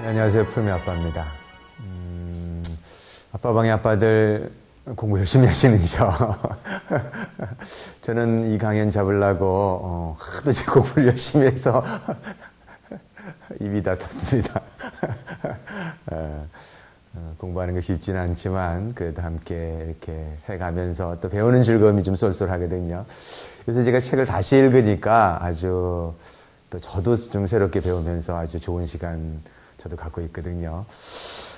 안녕하세요. 푸르미 아빠입니다. 아빠 방의 아빠들 공부 열심히 하시는죠? 저는 이 강연 잡으려고 하도 공부를 열심히 해서 입이 닫혔습니다. 공부하는 것이 쉽지는 않지만 그래도 함께 이렇게 해가면서 또 배우는 즐거움이 좀 쏠쏠하거든요. 그래서 제가 책을 다시 읽으니까 아주 또 저도 좀 새롭게 배우면서 아주 좋은 시간 저도 갖고 있거든요.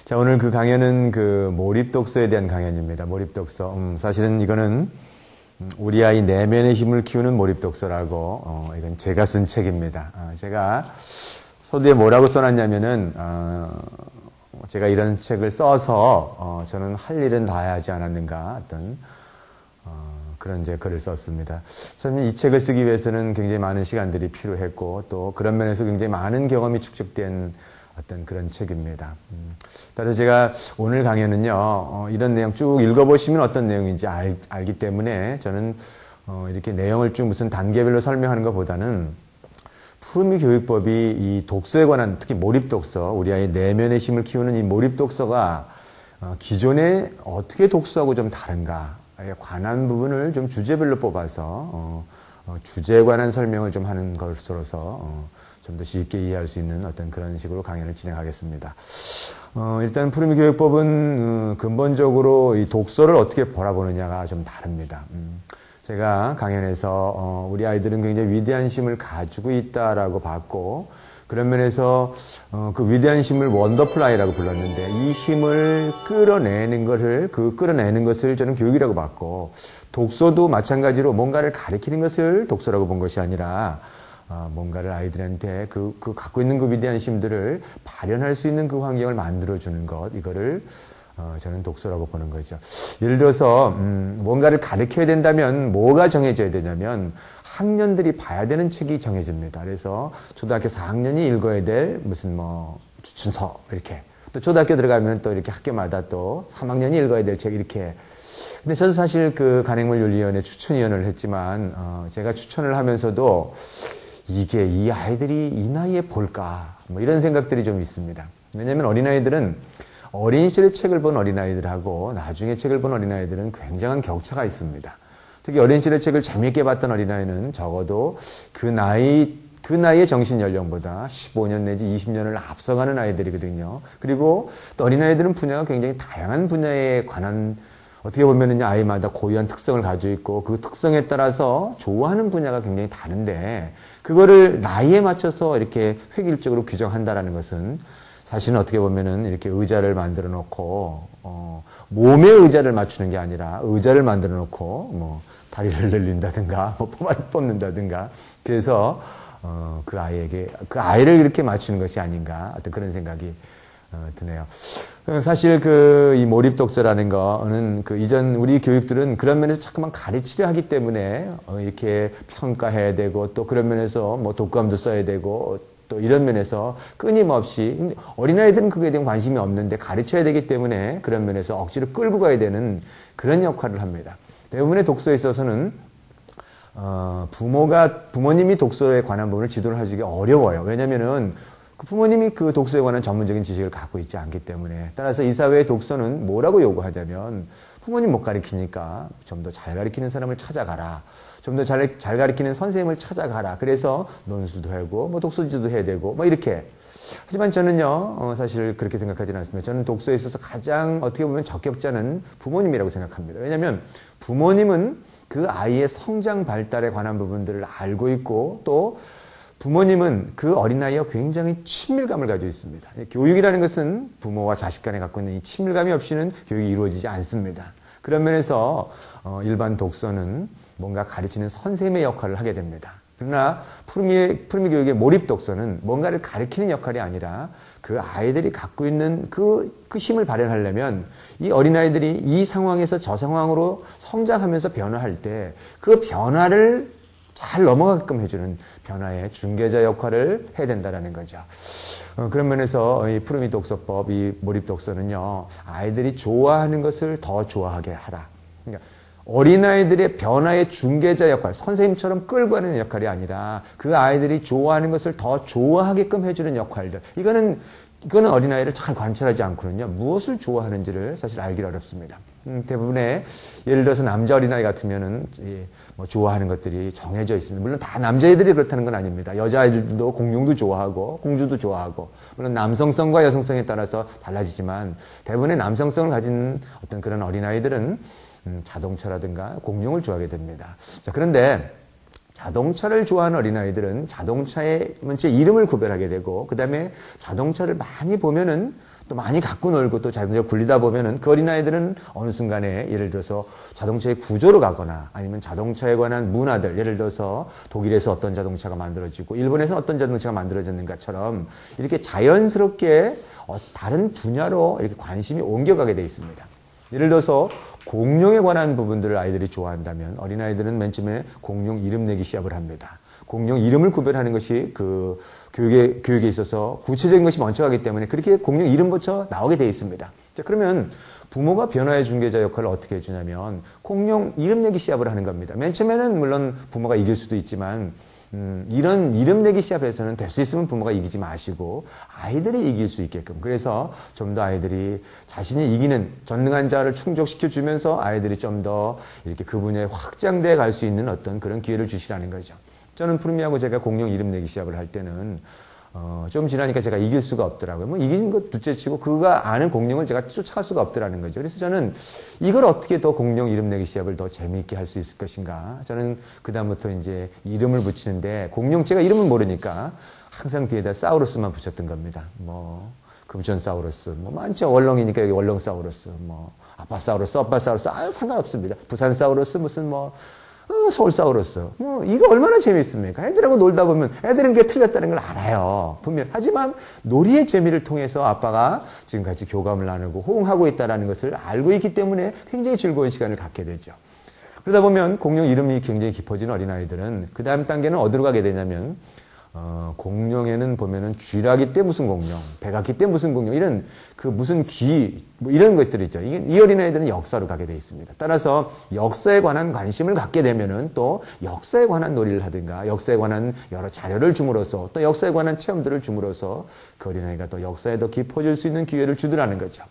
자, 오늘 그 강연은 그 몰입독서에 대한 강연입니다. 몰입독서. 사실은 이거는 우리 아이 내면의 힘을 키우는 몰입독서라고, 이건 제가 쓴 책입니다. 제가 서두에 뭐라고 써놨냐면은, 제가 이런 책을 써서, 저는 할 일은 다 하지 않았는가, 어떤, 그런 이제 글을 썼습니다. 참 이 책을 쓰기 위해서는 굉장히 많은 시간들이 필요했고, 또 그런 면에서 굉장히 많은 경험이 축적된 어떤 그런 책입니다. 따라서 제가 오늘 강연은요, 이런 내용 쭉 읽어보시면 어떤 내용인지 알기 때문에 저는 이렇게 내용을 쭉 무슨 단계별로 설명하는 것보다는 푸르미 교육법이 이 독서에 관한, 특히 몰입독서, 우리 아이의 내면의 힘을 키우는 이 몰입독서가 기존에 어떻게 독서하고 좀 다른가에 관한 부분을 좀 주제별로 뽑아서 주제에 관한 설명을 좀 하는 것으로서 좀 더 쉽게 이해할 수 있는 어떤 그런 식으로 강연을 진행하겠습니다. 일단 푸르미 교육법은 근본적으로 이 독서를 어떻게 바라보느냐가 좀 다릅니다. 제가 강연에서 우리 아이들은 굉장히 위대한 힘을 가지고 있다라고 봤고, 그런 면에서 그 위대한 힘을 원더플라이라고 불렀는데, 이 힘을 끌어내는 것을 저는 교육이라고 봤고, 독서도 마찬가지로 뭔가를 가리키는 것을 독서라고 본 것이 아니라 뭔가를 아이들한테 그 갖고 있는 그 위대한 힘들을 발현할 수 있는 그 환경을 만들어주는 것, 이거를 저는 독서라고 보는 거죠. 예를 들어서 뭔가를 가르쳐야 된다면 뭐가 정해져야 되냐면 학년들이 봐야 되는 책이 정해집니다. 그래서 초등학교 4학년이 읽어야 될 무슨 추천서 이렇게, 또 초등학교 들어가면 또 이렇게 학교마다 또 3학년이 읽어야 될 책 이렇게. 근데 저도 사실 그 간행물윤리위원회 추천위원을 했지만 제가 추천을 하면서도 이게 이 아이들이 이 나이에 볼까? 이런 생각들이 좀 있습니다. 왜냐하면 어린아이들은 어린 시절에 책을 본 어린아이들하고 나중에 책을 본 어린아이들은 굉장한 격차가 있습니다. 특히 어린 시절에 책을 재미있게 봤던 어린아이는 적어도 그 나이의 정신연령보다 15년 내지 20년을 앞서가는 아이들이거든요. 그리고 또 어린아이들은 분야가 굉장히 다양한 분야에 관한, 어떻게 보면은 아이마다 고유한 특성을 가지고 있고 그 특성에 따라서 좋아하는 분야가 굉장히 다른데, 그거를 나이에 맞춰서 이렇게 획일적으로 규정한다라는 것은 사실은 어떻게 보면은 이렇게 의자를 만들어 놓고 몸에 의자를 맞추는 게 아니라 의자를 만들어 놓고 다리를 늘린다든가 포마를 뽑는다든가, 그래서 그 아이를 이렇게 맞추는 것이 아닌가, 어떤 그런 생각이 드네요. 사실 이 몰입독서라는 거는 이전 우리 교육들은 그런 면에서 자꾸만 가르치려 하기 때문에 이렇게 평가해야 되고, 또 그런 면에서 독감도 써야 되고, 또 이런 면에서 끊임없이, 어린아이들은 그거에 대한 관심이 없는데 가르쳐야 되기 때문에 그런 면에서 억지로 끌고 가야 되는 그런 역할을 합니다. 대부분의 독서에 있어서는 부모님이 독서에 관한 부분을 지도를 하시기 어려워요. 왜냐면은 부모님이 그 독서에 관한 전문적인 지식을 갖고 있지 않기 때문에. 따라서 이 사회의 독서는 뭐라고 요구하냐면, 부모님 못 가르치니까 좀 더 잘 가르치는 사람을 찾아가라. 좀 더 잘 가르치는 선생님을 찾아가라. 그래서 논술도 하고, 독서지도 해야 되고, 이렇게. 하지만 저는요, 사실 그렇게 생각하지는 않습니다. 저는 독서에 있어서 가장 어떻게 보면 적격자는 부모님이라고 생각합니다. 왜냐하면 부모님은 그 아이의 성장 발달에 관한 부분들을 알고 있고, 또 부모님은 그 어린아이와 굉장히 친밀감을 가지고 있습니다. 교육이라는 것은 부모와 자식 간에 갖고 있는 이 친밀감이 없이는 교육이 이루어지지 않습니다. 그런 면에서 일반 독서는 뭔가 가르치는 선생님의 역할을 하게 됩니다. 그러나 푸르미 교육의 몰입 독서는 뭔가를 가르치는 역할이 아니라 그 아이들이 갖고 있는 그 힘을 발현하려면 이 어린아이들이 이 상황에서 저 상황으로 성장하면서 변화할 때 그 변화를 잘 넘어가게끔 해주는 변화의 중개자 역할을 해야 된다는 거죠. 그런 면에서 이 푸르미 독서법, 이 몰입 독서는요, 아이들이 좋아하는 것을 더 좋아하게 하라. 그러니까 어린아이들의 변화의 중개자 역할, 선생님처럼 끌고 가는 역할이 아니라 그 아이들이 좋아하는 것을 더 좋아하게끔 해주는 역할들. 이거는 이거는 어린아이를 잘 관찰하지 않고는요, 무엇을 좋아하는지를 사실 알기 어렵습니다. 대부분의, 예를 들어서 남자 어린아이 같으면은, 뭐 좋아하는 것들이 정해져 있습니다. 물론 다 남자애들이 그렇다는 건 아닙니다. 여자아이들도 공룡도 좋아하고, 공주도 좋아하고, 물론 남성성과 여성성에 따라서 달라지지만, 대부분의 남성성을 가진 어떤 그런 어린아이들은, 자동차라든가 공룡을 좋아하게 됩니다. 자, 그런데, 자동차를 좋아하는 어린아이들은 자동차의 먼저 이름을 구별하게 되고, 그 다음에 자동차를 많이 보면은 또 많이 갖고 놀고 또 자동차를 굴리다 보면은 그 어린아이들은 어느 순간에 예를 들어서 자동차의 구조로 가거나 아니면 자동차에 관한 문화들, 예를 들어서 독일에서 어떤 자동차가 만들어지고 일본에서 어떤 자동차가 만들어졌는가처럼 이렇게 자연스럽게 다른 분야로 이렇게 관심이 옮겨가게 돼 있습니다. 예를 들어서 공룡에 관한 부분들을 아이들이 좋아한다면 어린아이들은 맨 처음에 공룡 이름 내기 시작을 합니다. 공룡 이름을 구별하는 것이 그 교육에 있어서 구체적인 것이 먼저 가기 때문에 그렇게 공룡 이름부터 나오게 되어 있습니다. 자, 그러면 부모가 변화의 중개자 역할을 어떻게 해주냐면 공룡 이름 내기 시합을 하는 겁니다. 맨 처음에는 물론 부모가 이길 수도 있지만 이런 이름 내기 시합에서는 될 수 있으면 부모가 이기지 마시고 아이들이 이길 수 있게끔, 그래서 좀 더 아이들이 자신이 이기는 전능한 자를 충족시켜 주면서 아이들이 좀 더 이렇게 그 분야에 확장돼 갈 수 있는 어떤 그런 기회를 주시라는 거죠. 저는 푸르미하고 제가 공룡 이름 내기 시합을 할 때는 좀 지나니까 제가 이길 수가 없더라고요. 뭐 이기는 것 둘째치고 그가 아는 공룡을 제가 쫓아갈 수가 없더라는 거죠. 그래서 저는 이걸 어떻게 더 공룡 이름 내기 시합을 더 재미있게 할 수 있을 것인가. 저는 그다음부터 이제 이름을 붙이는데 공룡 제가 이름을 모르니까 항상 뒤에다 사우루스만 붙였던 겁니다. 뭐 금천사우루스, 뭐 많죠. 월렁이니까 여기 월렁사우루스, 뭐 아빠사우루스, 엄마사우루스, 상관없습니다. 부산사우루스 무슨 뭐 서울사우루스. 뭐, 이거 얼마나 재미있습니까? 애들하고 놀다 보면 애들은 그게 틀렸다는 걸 알아요. 분명. 하지만 놀이의 재미를 통해서 아빠가 지금 같이 교감을 나누고 호응하고 있다는 것을 알고 있기 때문에 굉장히 즐거운 시간을 갖게 되죠. 그러다 보면 공룡 이름이 굉장히 깊어진 어린아이들은 그 다음 단계는 어디로 가게 되냐면, 공룡에는 보면은 쥐라기 때 무슨 공룡, 백악기 때 무슨 공룡, 이런 그 무슨 귀, 뭐 이런 것들이 있죠. 이 어린아이들은 역사로 가게 되어 있습니다. 따라서 역사에 관한 관심을 갖게 되면은 또 역사에 관한 놀이를 하든가 역사에 관한 여러 자료를 줌으로써 또 역사에 관한 체험들을 줌으로써 그 어린아이가 또 역사에 더 깊어질 수 있는 기회를 주더라는 거죠.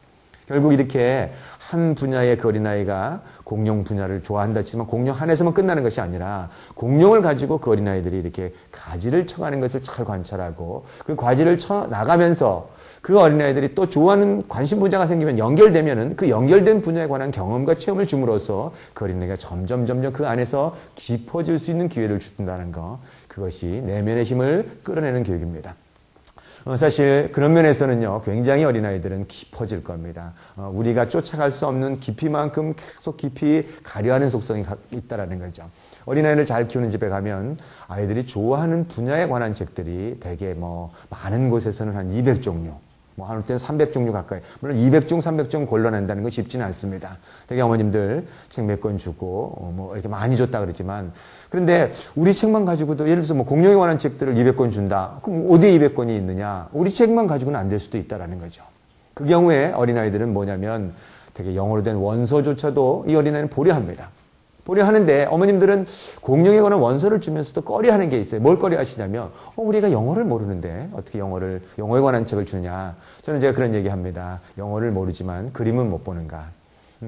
결국 이렇게 한 분야의 그 어린아이가 공룡 분야를 좋아한다 치지만 공룡 한에서만 끝나는 것이 아니라 공룡을 가지고 그 어린아이들이 이렇게 가지를 쳐가는 것을 잘 관찰하고 그 가지를 쳐 나가면서 그 어린아이들이 또 좋아하는 관심 분야가 생기면 연결되면은 그 연결된 분야에 관한 경험과 체험을 줌으로써 그 어린아이가 점점 그 안에서 깊어질 수 있는 기회를 준다는 거, 그것이 내면의 힘을 끌어내는 교육입니다. 사실 그런 면에서는요, 굉장히 어린아이들은 깊어질 겁니다. 우리가 쫓아갈 수 없는 깊이만큼 계속 깊이 가려하는 속성이 있다라는 거죠. 어린아이를 잘 키우는 집에 가면 아이들이 좋아하는 분야에 관한 책들이 대개 뭐 많은 곳에서는 한 200종류, 뭐 할 때는 300종류 가까이, 물론 200종, 300종 골라낸다는 건 쉽지는 않습니다. 되게 어머님들 책 몇 권 주고 뭐 이렇게 많이 줬다 그러지만, 그런데 우리 책만 가지고도 예를 들어서 뭐 공룡에 관한 책들을 200권 준다. 그럼 어디에 200권이 있느냐? 우리 책만 가지고는 안 될 수도 있다라는 거죠. 그 경우에 어린아이들은 뭐냐면 되게 영어로 된 원서조차도 이 어린아이는 보려 합니다. 보려 하는데 어머님들은 공룡에 관한 원서를 주면서도 꺼려하는 게 있어요. 뭘 꺼려하시냐면 우리가 영어를 모르는데 어떻게 영어에 관한 책을 주냐. 저는 제가 그런 얘기합니다. 영어를 모르지만 그림은 못 보는가.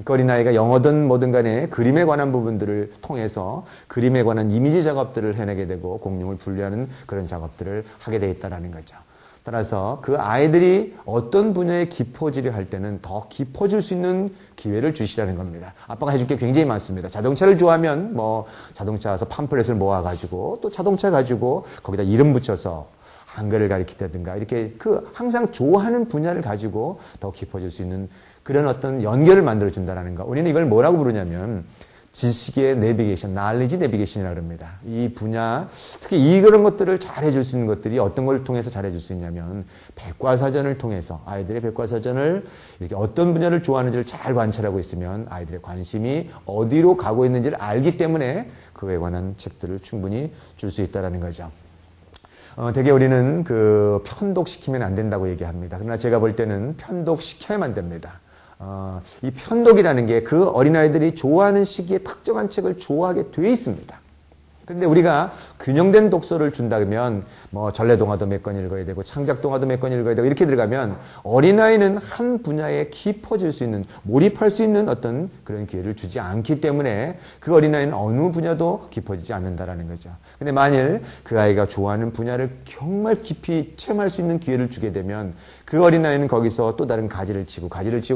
그 어린아이가 영어든 뭐든 간에 그림에 관한 부분들을 통해서 그림에 관한 이미지 작업들을 해내게 되고 공룡을 분류하는 그런 작업들을 하게 돼 있다는 거죠. 따라서 그 아이들이 어떤 분야에 깊어지려 할 때는 더 깊어질 수 있는 기회를 주시라는 겁니다. 아빠가 해줄 게 굉장히 많습니다. 자동차를 좋아하면 뭐 자동차에서 팜플렛을 모아가지고 또 자동차 가지고 거기다 이름 붙여서 한글을 가리킨다든가 이렇게 그 항상 좋아하는 분야를 가지고 더 깊어질 수 있는 그런 어떤 연결을 만들어준다는 거. 우리는 이걸 뭐라고 부르냐면 지식의 내비게이션, knowledge 내비게이션이라고 합니다. 이 분야, 특히 그런 것들을 잘 해줄 수 있는 것들이 어떤 걸 통해서 잘 해줄 수 있냐면 백과사전을 통해서 아이들의 백과사전을 이렇게 어떤 분야를 좋아하는지를 잘 관찰하고 있으면 아이들의 관심이 어디로 가고 있는지를 알기 때문에 그에 관한 책들을 충분히 줄 수 있다는 거죠. 되게 우리는 그 편독시키면 안 된다고 얘기합니다. 그러나 제가 볼 때는 편독시켜야만 됩니다. 이 편독이라는 게 그 어린아이들이 좋아하는 시기에 특정한 책을 좋아하게 돼 있습니다. 그런데 우리가 균형된 독서를 준다 그러면 뭐 전래동화도 몇 권 읽어야 되고 창작동화도 몇 권 읽어야 되고 이렇게 들어가면 어린아이는 한 분야에 깊어질 수 있는, 몰입할 수 있는 어떤 그런 기회를 주지 않기 때문에 그 어린아이는 어느 분야도 깊어지지 않는다라는 거죠. 근데 만일 그 아이가 좋아하는 분야를 정말 깊이 체험할 수 있는 기회를 주게 되면 그 어린아이는 거기서 또 다른 가지를 치고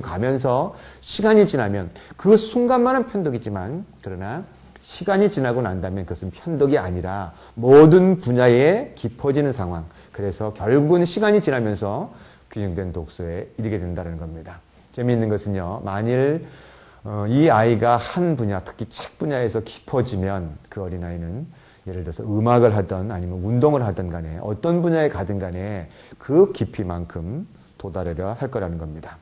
가면서 시간이 지나면 그 순간만은 편독이지만 그러나 시간이 지나고 난다면 그것은 편독이 아니라 모든 분야에 깊어지는 상황. 그래서 결국은 시간이 지나면서 균형된 독서에 이르게 된다는 겁니다. 재미있는 것은요. 만일 이 아이가 한 분야, 특히 책 분야에서 깊어지면 그 어린아이는 예를 들어서 음악을 하든 아니면 운동을 하든 간에 어떤 분야에 가든 간에 그 깊이만큼 도달하려 할 거라는 겁니다.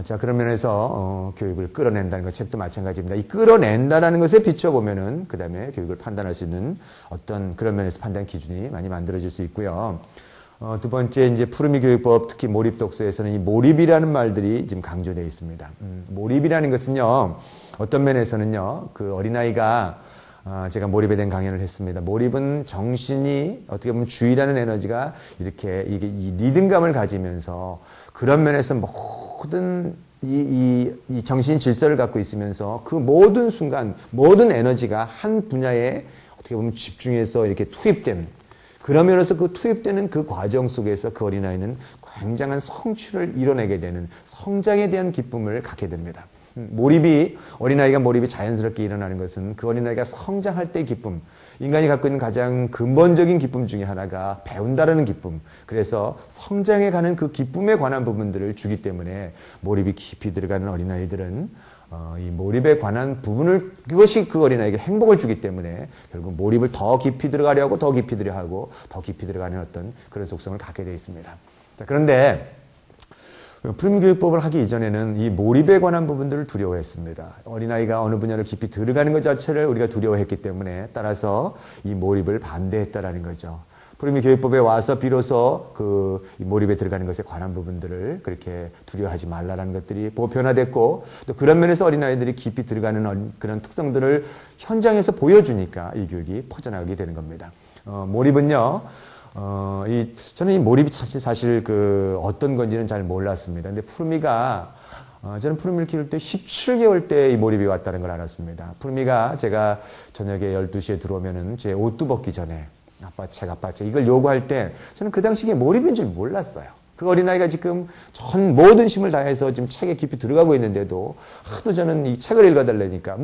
자, 그런 면에서 교육을 끌어낸다는 것, 책도 마찬가지입니다. 이 끌어낸다라는 것에 비춰보면은 그 다음에 교육을 판단할 수 있는 어떤 그런 면에서 판단 기준이 많이 만들어질 수 있고요. 두 번째, 이제 푸르미 교육법, 특히 몰입 독서에서는 이 몰입이라는 말들이 지금 강조되어 있습니다. 몰입이라는 것은요, 어떤 면에서는요, 그 어린아이가 제가 몰입에 대한 강연을 했습니다. 몰입은 정신이 어떻게 보면 주의라는 에너지가 이렇게 이 리듬감을 가지면서 그런 면에서 모든 이 정신 질서를 갖고 있으면서 그 모든 순간, 모든 에너지가 한 분야에 어떻게 보면 집중해서 이렇게 투입되는 그러면서 그 투입되는 그 과정 속에서 그 어린아이는 굉장한 성취를 이뤄내게 되는 성장에 대한 기쁨을 갖게 됩니다. 어린아이가 몰입이 자연스럽게 일어나는 것은 그 어린아이가 성장할 때의 기쁨, 인간이 갖고 있는 가장 근본적인 기쁨 중에 하나가 배운다라는 기쁨. 그래서 성장해 가는 그 기쁨에 관한 부분들을 주기 때문에 몰입이 깊이 들어가는 어린아이들은 이 몰입에 관한 부분을, 그것이 그 어린아이에게 행복을 주기 때문에 결국 몰입을 더 깊이 들어가려고 더 깊이 들어가고 더 깊이 들어가는 어떤 그런 속성을 갖게 되어 있습니다. 자, 그런데 푸르미 교육법을 하기 이전에는 이 몰입에 관한 부분들을 두려워했습니다. 어린아이가 어느 분야를 깊이 들어가는 것 자체를 우리가 두려워했기 때문에 따라서 이 몰입을 반대했다라는 거죠. 푸르미 교육법에 와서 비로소 이 몰입에 들어가는 것에 관한 부분들을 그렇게 두려워하지 말라라는 것들이 보편화됐고 또 그런 면에서 어린아이들이 깊이 들어가는 그런 특성들을 현장에서 보여주니까 이 교육이 퍼져나가게 되는 겁니다. 몰입은요, 저는 이 몰입이 사실 어떤 건지는 잘 몰랐습니다. 근데 저는 푸르미를 키울 때 17개월 때 이 몰입이 왔다는 걸 알았습니다. 푸르미가 제가 저녁에 12시에 들어오면은 제 옷도 벗기 전에 아빠 책 이걸 요구할 때 저는 그 당시에 몰입인 줄 몰랐어요. 그 어린아이가 지금 전 모든 힘을 다해서 지금 책에 깊이 들어가고 있는데도 하도 저는 이 책을 읽어달라니까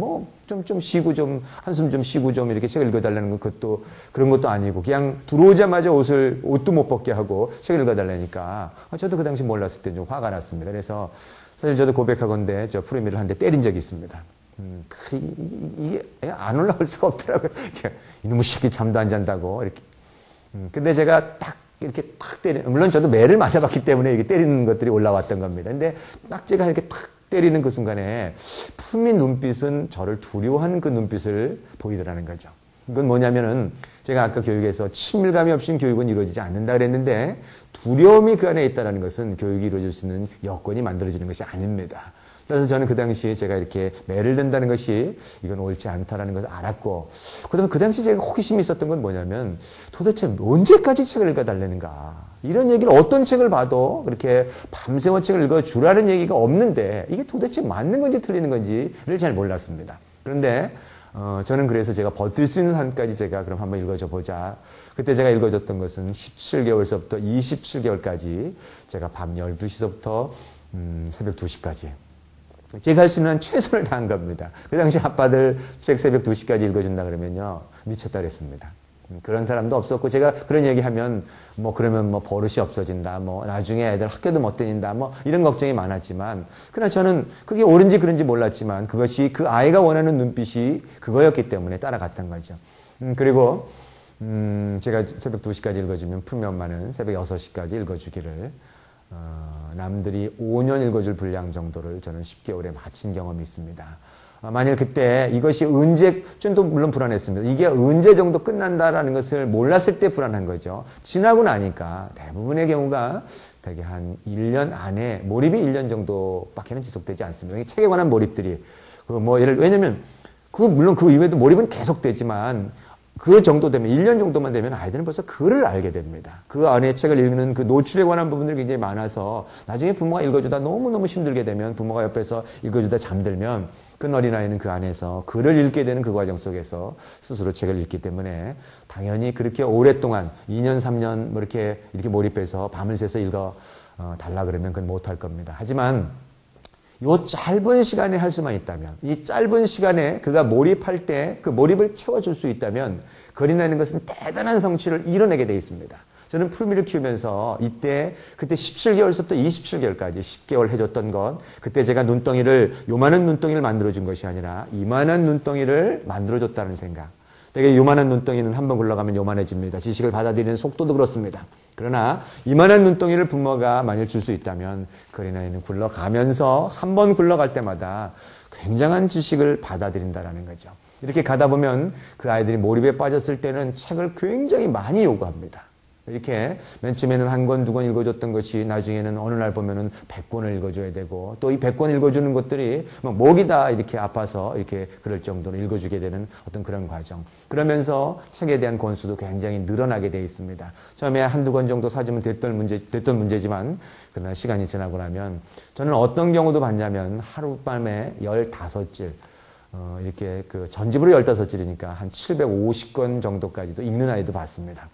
좀 쉬고 한숨 좀 쉬고 이렇게 책을 읽어달라는 것도 그런 것도 아니고 그냥 들어오자마자 옷도 못 벗게 하고 책을 읽어달라니까 저도 그 당시 몰랐을 때 좀 화가 났습니다. 그래서 사실 저도 고백하건대 저 푸르미를 한 대 때린 적이 있습니다. 이게 안 올라올 수가 없더라고요. 이놈의 새끼 잠도 안 잔다고 이렇게. 근데 제가 이렇게 탁 물론 저도 매를 맞아봤기 때문에 이게 때리는 것들이 올라왔던 겁니다. 근데 딱 제가 이렇게 탁 때리는 그 순간에 푸르미 눈빛은 저를 두려워하는 그 눈빛을 보이더라는 거죠. 이건 뭐냐면은 제가 아까 교육에서 친밀감이 없인 교육은 이루어지지 않는다 그랬는데 두려움이 그 안에 있다는 것은 교육이 이루어질 수 있는 여건이 만들어지는 것이 아닙니다. 그래서 저는 그 당시에 제가 이렇게 매를 든다는 것이 이건 옳지 않다라는 것을 알았고, 그다음에 그 당시 제가 호기심이 있었던 건 뭐냐면 도대체 언제까지 책을 읽어달라는가. 이런 얘기를 어떤 책을 봐도 그렇게 밤새워 책을 읽어주라는 얘기가 없는데 이게 도대체 맞는 건지 틀리는 건지를 잘 몰랐습니다. 그런데 저는 그래서 제가 버틸 수 있는 한까지 제가 그럼 한번 읽어줘 보자. 그때 제가 읽어줬던 것은 17개월서부터 27개월까지 제가 밤 12시서부터 새벽 2시까지 제가 할 수 있는 한 최선을 다한 겁니다. 그 당시 아빠들 책 새벽 2시까지 읽어준다 그러면요. 미쳤다 그랬습니다. 그런 사람도 없었고, 제가 그런 얘기하면, 그러면 버릇이 없어진다, 나중에 애들 학교도 못 다닌다, 이런 걱정이 많았지만, 그러나 저는 그게 옳은지 그런지 몰랐지만, 그것이 그 아이가 원하는 눈빛이 그거였기 때문에 따라갔던 거죠. 그리고, 제가 새벽 2시까지 읽어주면 푸르미 엄마는 새벽 6시까지 읽어주기를, 남들이 5년 읽어줄 분량 정도를 저는 10개월에 마친 경험이 있습니다. 만일 그때 이것이 또 물론 불안했습니다. 이게 언제 정도 끝난다라는 것을 몰랐을 때 불안한 거죠. 지나고 나니까 대부분의 경우가 되게 한 1년 안에, 몰입이 1년 정도밖에는 지속되지 않습니다. 책에 관한 몰입들이, 왜냐면 물론 그 이후에도 몰입은 계속되지만 그 정도 되면 1년 정도만 되면 아이들은 벌써 글을 알게 됩니다. 그 안에 책을 읽는 그 노출에 관한 부분들이 굉장히 많아서 나중에 부모가 읽어주다 너무너무 힘들게 되면 부모가 옆에서 읽어주다 잠들면 그 어린아이는 그 안에서 글을 읽게 되는 그 과정 속에서 스스로 책을 읽기 때문에 당연히 그렇게 오랫동안 2년, 3년 뭐 이렇게 몰입해서 밤을 새서 읽어 달라 그러면 그건 못할 겁니다. 하지만 요 짧은 시간에 할 수만 있다면, 이 짧은 시간에 그가 몰입할 때 그 몰입을 채워줄 수 있다면 그 어린아이는 것은 대단한 성취를 이뤄내게 되어 있습니다. 저는 푸르미를 키우면서 그때 17개월서부터 27개월까지 10개월 해줬던 것, 그때 제가 요만한 눈덩이를 만들어준 것이 아니라 이만한 눈덩이를 만들어줬다는 생각. 되게 요만한 눈덩이는 한번 굴러가면 요만해집니다. 지식을 받아들이는 속도도 그렇습니다. 그러나 이만한 눈덩이를 부모가 만일 줄 수 있다면 그 어린아이는 굴러가면서 한 번 굴러갈 때마다 굉장한 지식을 받아들인다는 거죠. 이렇게 가다 보면 그 아이들이 몰입에 빠졌을 때는 책을 굉장히 많이 요구합니다. 이렇게 맨 처음에는 한 권, 두 권 읽어줬던 것이 나중에는 어느 날 보면은 100권을 읽어줘야 되고 또 이 100권 읽어주는 것들이 목이 다 이렇게 아파서 이렇게 그럴 정도로 읽어주게 되는 어떤 그런 과정. 그러면서 책에 대한 권수도 굉장히 늘어나게 되어 있습니다. 처음에 한두 권 정도 사주면 됐던 문제지만 그러나 시간이 지나고 나면 저는 어떤 경우도 봤냐면 하룻밤에 15질, 이렇게 그 전집으로 15질이니까 한 750권 정도까지도 읽는 아이도 봤습니다.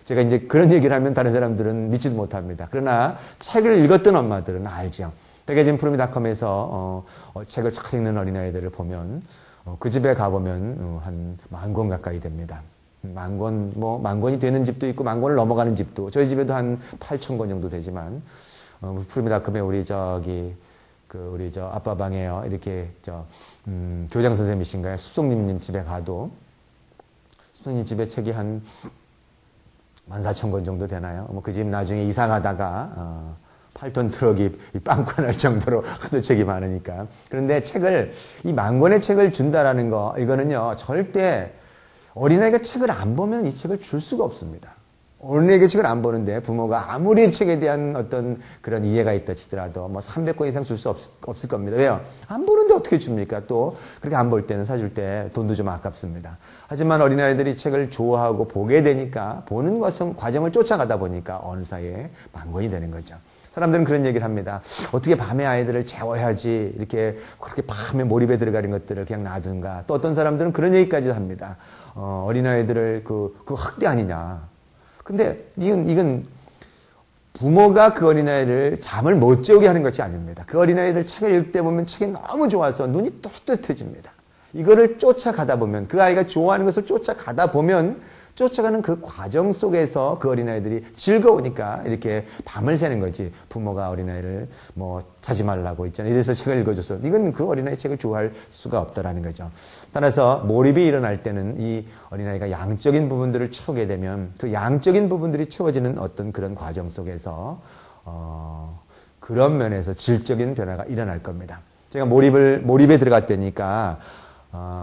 제가 이제 그런 얘기를 하면 다른 사람들은 믿지도 못합니다. 그러나 책을 읽었던 엄마들은 알죠. 되게 지금 푸르미닷컴에서 책을 잘 읽는 어린아이들을 보면 그 집에 가보면 한 10,000권 가까이 됩니다. 10,000권이 되는 집도 있고 10,000권을 넘어가는 집도, 저희 집에도 한 8,000권 정도 되지만 푸르미닷컴에 우리 아빠 방에요. 이렇게 교장 선생님이신가요? 숲송님 집에 가도 숲송님 집에 책이 한 14,000권 정도 되나요? 그 집 나중에 이사 가다가 8톤 트럭이 빵꾸 날 정도로 하도 책이 많으니까. 그런데 이 10,000권의 책을 준다라는 거, 이거는요, 절대 어린아이가 책을 안 보면 이 책을 줄 수가 없습니다. 어린아이가 책을 안 보는데 부모가 아무리 책에 대한 어떤 그런 이해가 있다 치더라도 300권 이상 줄 수 없을 겁니다. 왜요? 안 보는데 어떻게 줍니까? 또 그렇게 안 볼 때는 사줄 때 돈도 좀 아깝습니다. 하지만 어린아이들이 책을 좋아하고 보게 되니까 보는 과정을 쫓아가다 보니까 어느 사이에 10,000권이 되는 거죠. 사람들은 그런 얘기를 합니다. 어떻게 밤에 아이들을 재워야지, 이렇게 그렇게 밤에 몰입에 들어가는 것들을 그냥 놔둔가. 또 어떤 사람들은 그런 얘기까지 합니다. 어린아이들을 그 학대 아니냐. 근데 이건 부모가 그 어린아이를 잠을 못 재우게 하는 것이 아닙니다. 그 어린아이들 책을 읽을 때 보면 책이 너무 좋아서 눈이 또렷해집니다. 이거를 쫓아가다 보면, 그 아이가 좋아하는 것을 쫓아가다 보면 쫓아가는 그 과정 속에서 그 어린아이들이 즐거우니까 이렇게 밤을 새는 거지. 부모가 어린아이를 자지 말라고 있잖아요. 이래서 책을 읽어줘서 이건 그 어린아이 책을 좋아할 수가 없다라는 거죠. 따라서 몰입이 일어날 때는 이 어린아이가 양적인 부분들을 채우게 되면 그 양적인 부분들이 채워지는 어떤 그런 과정 속에서 그런 면에서 질적인 변화가 일어날 겁니다. 제가 몰입에 들어갔다니까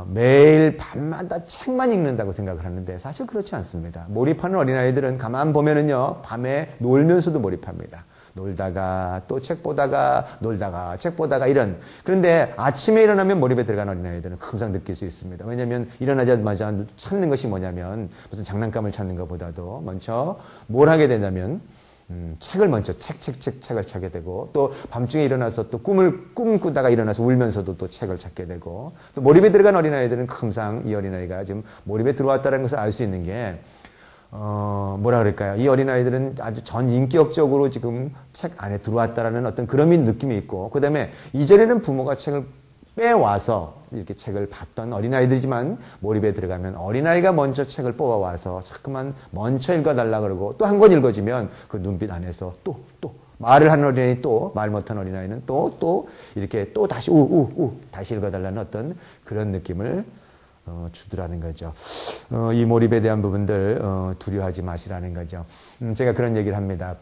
매일 밤마다 책만 읽는다고 생각을 하는데 사실 그렇지 않습니다. 몰입하는 어린아이들은 가만 보면은요, 밤에 놀면서도 몰입합니다. 놀다가 또 책 보다가 놀다가 책 보다가 이런. 그런데 아침에 일어나면 몰입에 들어간 어린아이들은 항상 느낄 수 있습니다. 왜냐하면 일어나자마자 찾는 것이 뭐냐면 무슨 장난감을 찾는 것보다도 먼저 뭘 하게 되냐면 책을 먼저 책을 찾게 되고, 또 밤중에 일어나서 또 꿈 꾸다가 일어나서 울면서도 또 책을 찾게 되고, 또 몰입에 들어간 어린아이들은 항상 이 어린아이가 지금 몰입에 들어왔다는 것을 알 수 있는 게, 뭐라 그럴까요? 이 어린아이들은 아주 전인격적으로 지금 책 안에 들어왔다라는 어떤 그런 느낌이 있고, 그 다음에 이전에는 부모가 책을 빼와서 이렇게 책을 봤던 어린아이들이지만 몰입에 들어가면 어린아이가 먼저 책을 뽑아와서 자꾸만 먼저 읽어달라 그러고, 또 한 권 읽어주면 그 눈빛 안에서 또 말을 하는 어린아이, 또 말 못하는 어린아이는 또 이렇게 또 다시 다시 읽어달라는 어떤 그런 느낌을 주더라는 거죠. 이 몰입에 대한 부분들 두려워하지 마시라는 거죠. 제가 그런 얘기를 합니다.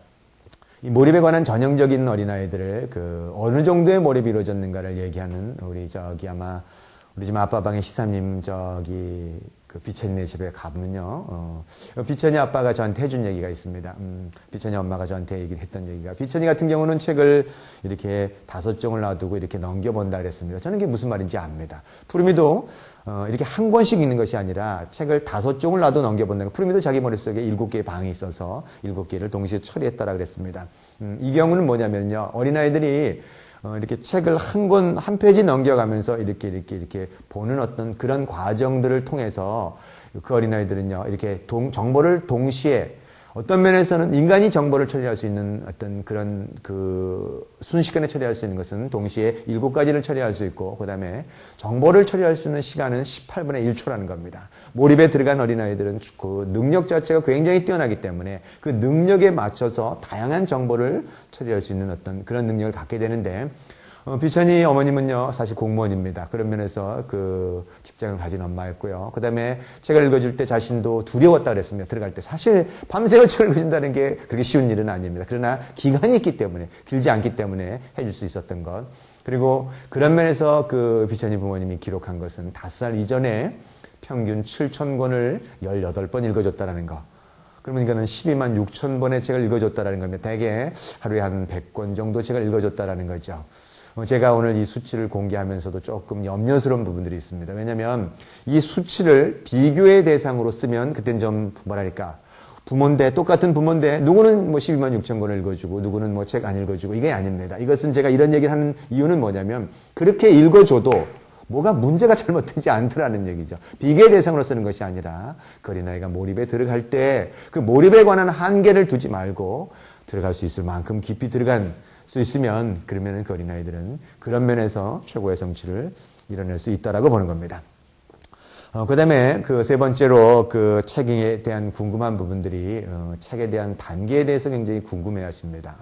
이 몰입에 관한 전형적인 어린아이들을 어느 정도의 몰입이 이루어졌는가를 얘기하는 우리 아마 우리 집 아빠방의 시사님 그 비천이네 집에 가보면요. 비천이 아빠가 저한테 해준 얘기가 있습니다. 비천이 엄마가 저한테 얘기를 했던 얘기가, 비천이 같은 경우는 책을 이렇게 5종을 놔두고 이렇게 넘겨본다 그랬습니다. 저는 그게 무슨 말인지 압니다. 푸르미도 이렇게 한 권씩 읽는 것이 아니라 책을 5종을 놔도 넘겨본다는 거. 푸르미도 자기 머릿속에 7개의 방이 있어서 7개를 동시에 처리했다라 그랬습니다. 이 경우는 뭐냐면요. 어린아이들이 이렇게 책을 한 페이지 넘겨가면서 이렇게 보는 어떤 그런 과정들을 통해서 그 어린아이들은요, 이렇게 정보를 동시에 어떤 면에서는 인간이 정보를 처리할 수 있는 어떤 그런 그 순식간에 처리할 수 있는 것은 동시에 7가지를 처리할 수 있고, 그 다음에 정보를 처리할 수 있는 시간은 18분의 1초라는 겁니다. 몰입에 들어간 어린아이들은 그 능력 자체가 굉장히 뛰어나기 때문에 그 능력에 맞춰서 다양한 정보를 처리할 수 있는 어떤 그런 능력을 갖게 되는데, 비천이 어머님은요, 사실 공무원입니다. 그런 면에서 그 직장을 가진 엄마였고요. 그 다음에 책을 읽어줄 때 자신도 두려웠다 그랬습니다. 들어갈 때. 사실 밤새워 책을 읽어준다는 게 그렇게 쉬운 일은 아닙니다. 그러나 기간이 있기 때문에, 길지 않기 때문에 해줄 수 있었던 것. 그리고 그런 면에서 그 비천이 부모님이 기록한 것은 5살 이전에 평균 7,000권을 18번 읽어줬다라는 거. 그러면 이거는 12만 6천 번의 책을 읽어줬다라는 겁니다. 대개 하루에 한 100권 정도 책을 읽어줬다라는 거죠. 제가 오늘 이 수치를 공개하면서도 조금 염려스러운 부분들이 있습니다. 왜냐하면 이 수치를 비교의 대상으로 쓰면 그땐 좀 뭐랄까, 부모인데, 똑같은 부모인데 누구는 뭐 12만 6천 권을 읽어주고 누구는 뭐 책 안 읽어주고, 이게 아닙니다. 이것은 제가 이런 얘기를 하는 이유는 뭐냐면, 그렇게 읽어줘도 뭐가 문제가 잘못되지 않더라는 얘기죠. 비교의 대상으로 쓰는 것이 아니라 그 어린아이가 몰입에 들어갈 때 그 몰입에 관한 한계를 두지 말고 들어갈 수 있을 만큼 깊이 들어간 수 있으면, 그러면은 그 어린아이들은 그런 면에서 최고의 성취를 이뤄낼 수 있다라고 보는 겁니다. 그 다음에 그 3번째로 그 책에 대한 궁금한 부분들이, 책에 대한 단계에 대해서 굉장히 궁금해 하십니다.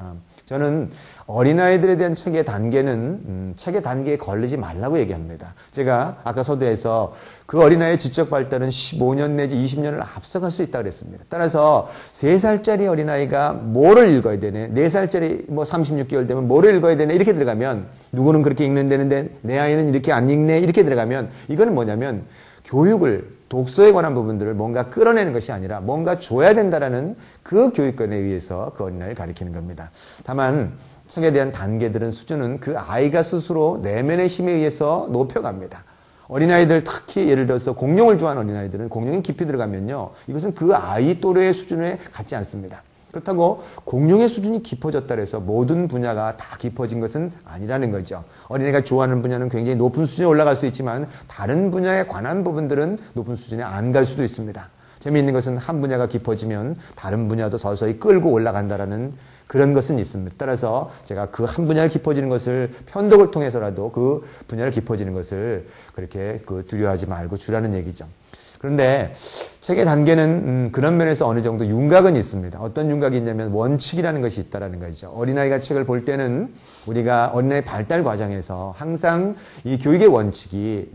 저는 어린아이들에 대한 책의 단계는 책의 단계에 걸리지 말라고 얘기합니다. 제가 아까 서두에서 그 어린아이의 지적 발달은 15년 내지 20년을 앞서갈 수 있다고 그랬습니다. 따라서 3살짜리 어린아이가 뭐를 읽어야 되네, 4살짜리 뭐 36개월 되면 뭐를 읽어야 되네, 이렇게 들어가면, 누구는 그렇게 읽는다는데 내 아이는 이렇게 안 읽네, 이렇게 들어가면, 이거는 뭐냐면 교육을, 독서에 관한 부분들을 뭔가 끌어내는 것이 아니라 뭔가 줘야 된다라는 그 교육관에 의해서 그 어린아이를 가리키는 겁니다. 다만 책에 대한 단계들은, 수준은 그 아이가 스스로 내면의 힘에 의해서 높여갑니다. 어린아이들, 특히 예를 들어서 공룡을 좋아하는 어린아이들은 공룡이 깊이 들어가면요, 이것은 그 아이 또래의 수준에 같지 않습니다. 그렇다고 공룡의 수준이 깊어졌다 해서 모든 분야가 다 깊어진 것은 아니라는 거죠. 어린애가 좋아하는 분야는 굉장히 높은 수준에 올라갈 수 있지만 다른 분야에 관한 부분들은 높은 수준에 안 갈 수도 있습니다. 재미있는 것은 한 분야가 깊어지면 다른 분야도 서서히 끌고 올라간다라는 그런 것은 있습니다. 따라서 제가 그 한 분야를 깊어지는 것을 편독을 통해서라도 그 분야를 깊어지는 것을 그렇게 두려워하지 말고 주라는 얘기죠. 그런데 책의 단계는 그런 면에서 어느 정도 윤곽은 있습니다. 어떤 윤곽이 있냐면 원칙이라는 것이 있다는 거죠. 어린아이가 책을 볼 때는 우리가 어린아이 발달 과정에서 항상 이 교육의 원칙이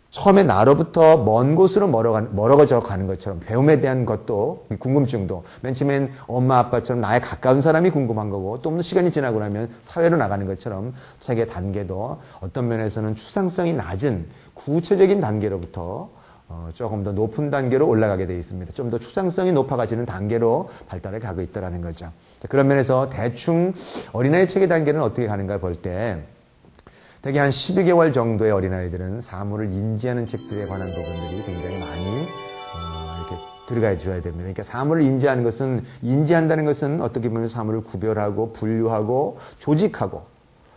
처음에 나로부터 먼 곳으로 멀어져 가는 것처럼, 배움에 대한 것도, 궁금증도 맨 처음엔 엄마 아빠처럼 나에 가까운 사람이 궁금한 거고, 또 시간이 지나고 나면 사회로 나가는 것처럼 책의 단계도 어떤 면에서는 추상성이 낮은 구체적인 단계로부터 조금 더 높은 단계로 올라가게 되어 있습니다. 좀 더 추상성이 높아가지는 단계로 발달을 가고 있다는 거죠. 그런 면에서 대충 어린아이 책의 단계는 어떻게 가는가 볼 때, 대개 한 12개월 정도의 어린아이들은 사물을 인지하는 책들에 관한 부분들이 굉장히 많이 이렇게 들어가 줘야 됩니다. 그러니까 사물을 인지한다는 것은 어떻게 보면 사물을 구별하고 분류하고 조직하고,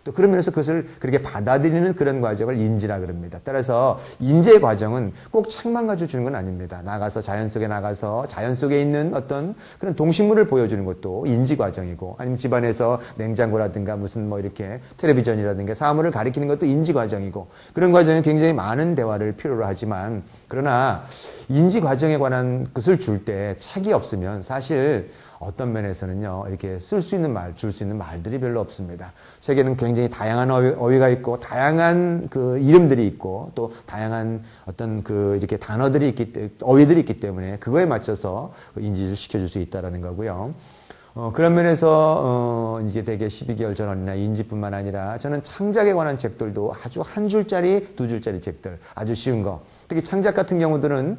또 그런 면에서 그것을 그렇게 받아들이는 그런 과정을 인지라 그럽니다. 따라서 인지의 과정은 꼭 책만 가지고 주는 건 아닙니다. 자연 속에 나가서 자연 속에 있는 어떤 그런 동식물을 보여주는 것도 인지 과정이고, 아니면 집안에서 냉장고라든가 무슨 이렇게 텔레비전이라든가 사물을 가리키는 것도 인지 과정이고, 그런 과정에 굉장히 많은 대화를 필요로 하지만, 그러나 인지 과정에 관한 것을 줄 때 책이 없으면 사실 어떤 면에서는요, 이렇게 줄 수 있는 말들이 별로 없습니다. 책에는 굉장히 다양한 어휘가 있고, 다양한 그 이름들이 있고, 또 다양한 어떤 이렇게 어휘들이 있기 때문에 그거에 맞춰서 인지를 시켜줄 수 있다는 거고요. 그런 면에서, 이제 대개 12개월 전 어린아이 인지뿐만 아니라 저는 창작에 관한 책들도 아주 한 줄짜리, 2줄짜리 책들, 아주 쉬운 거. 특히 창작 같은 경우들은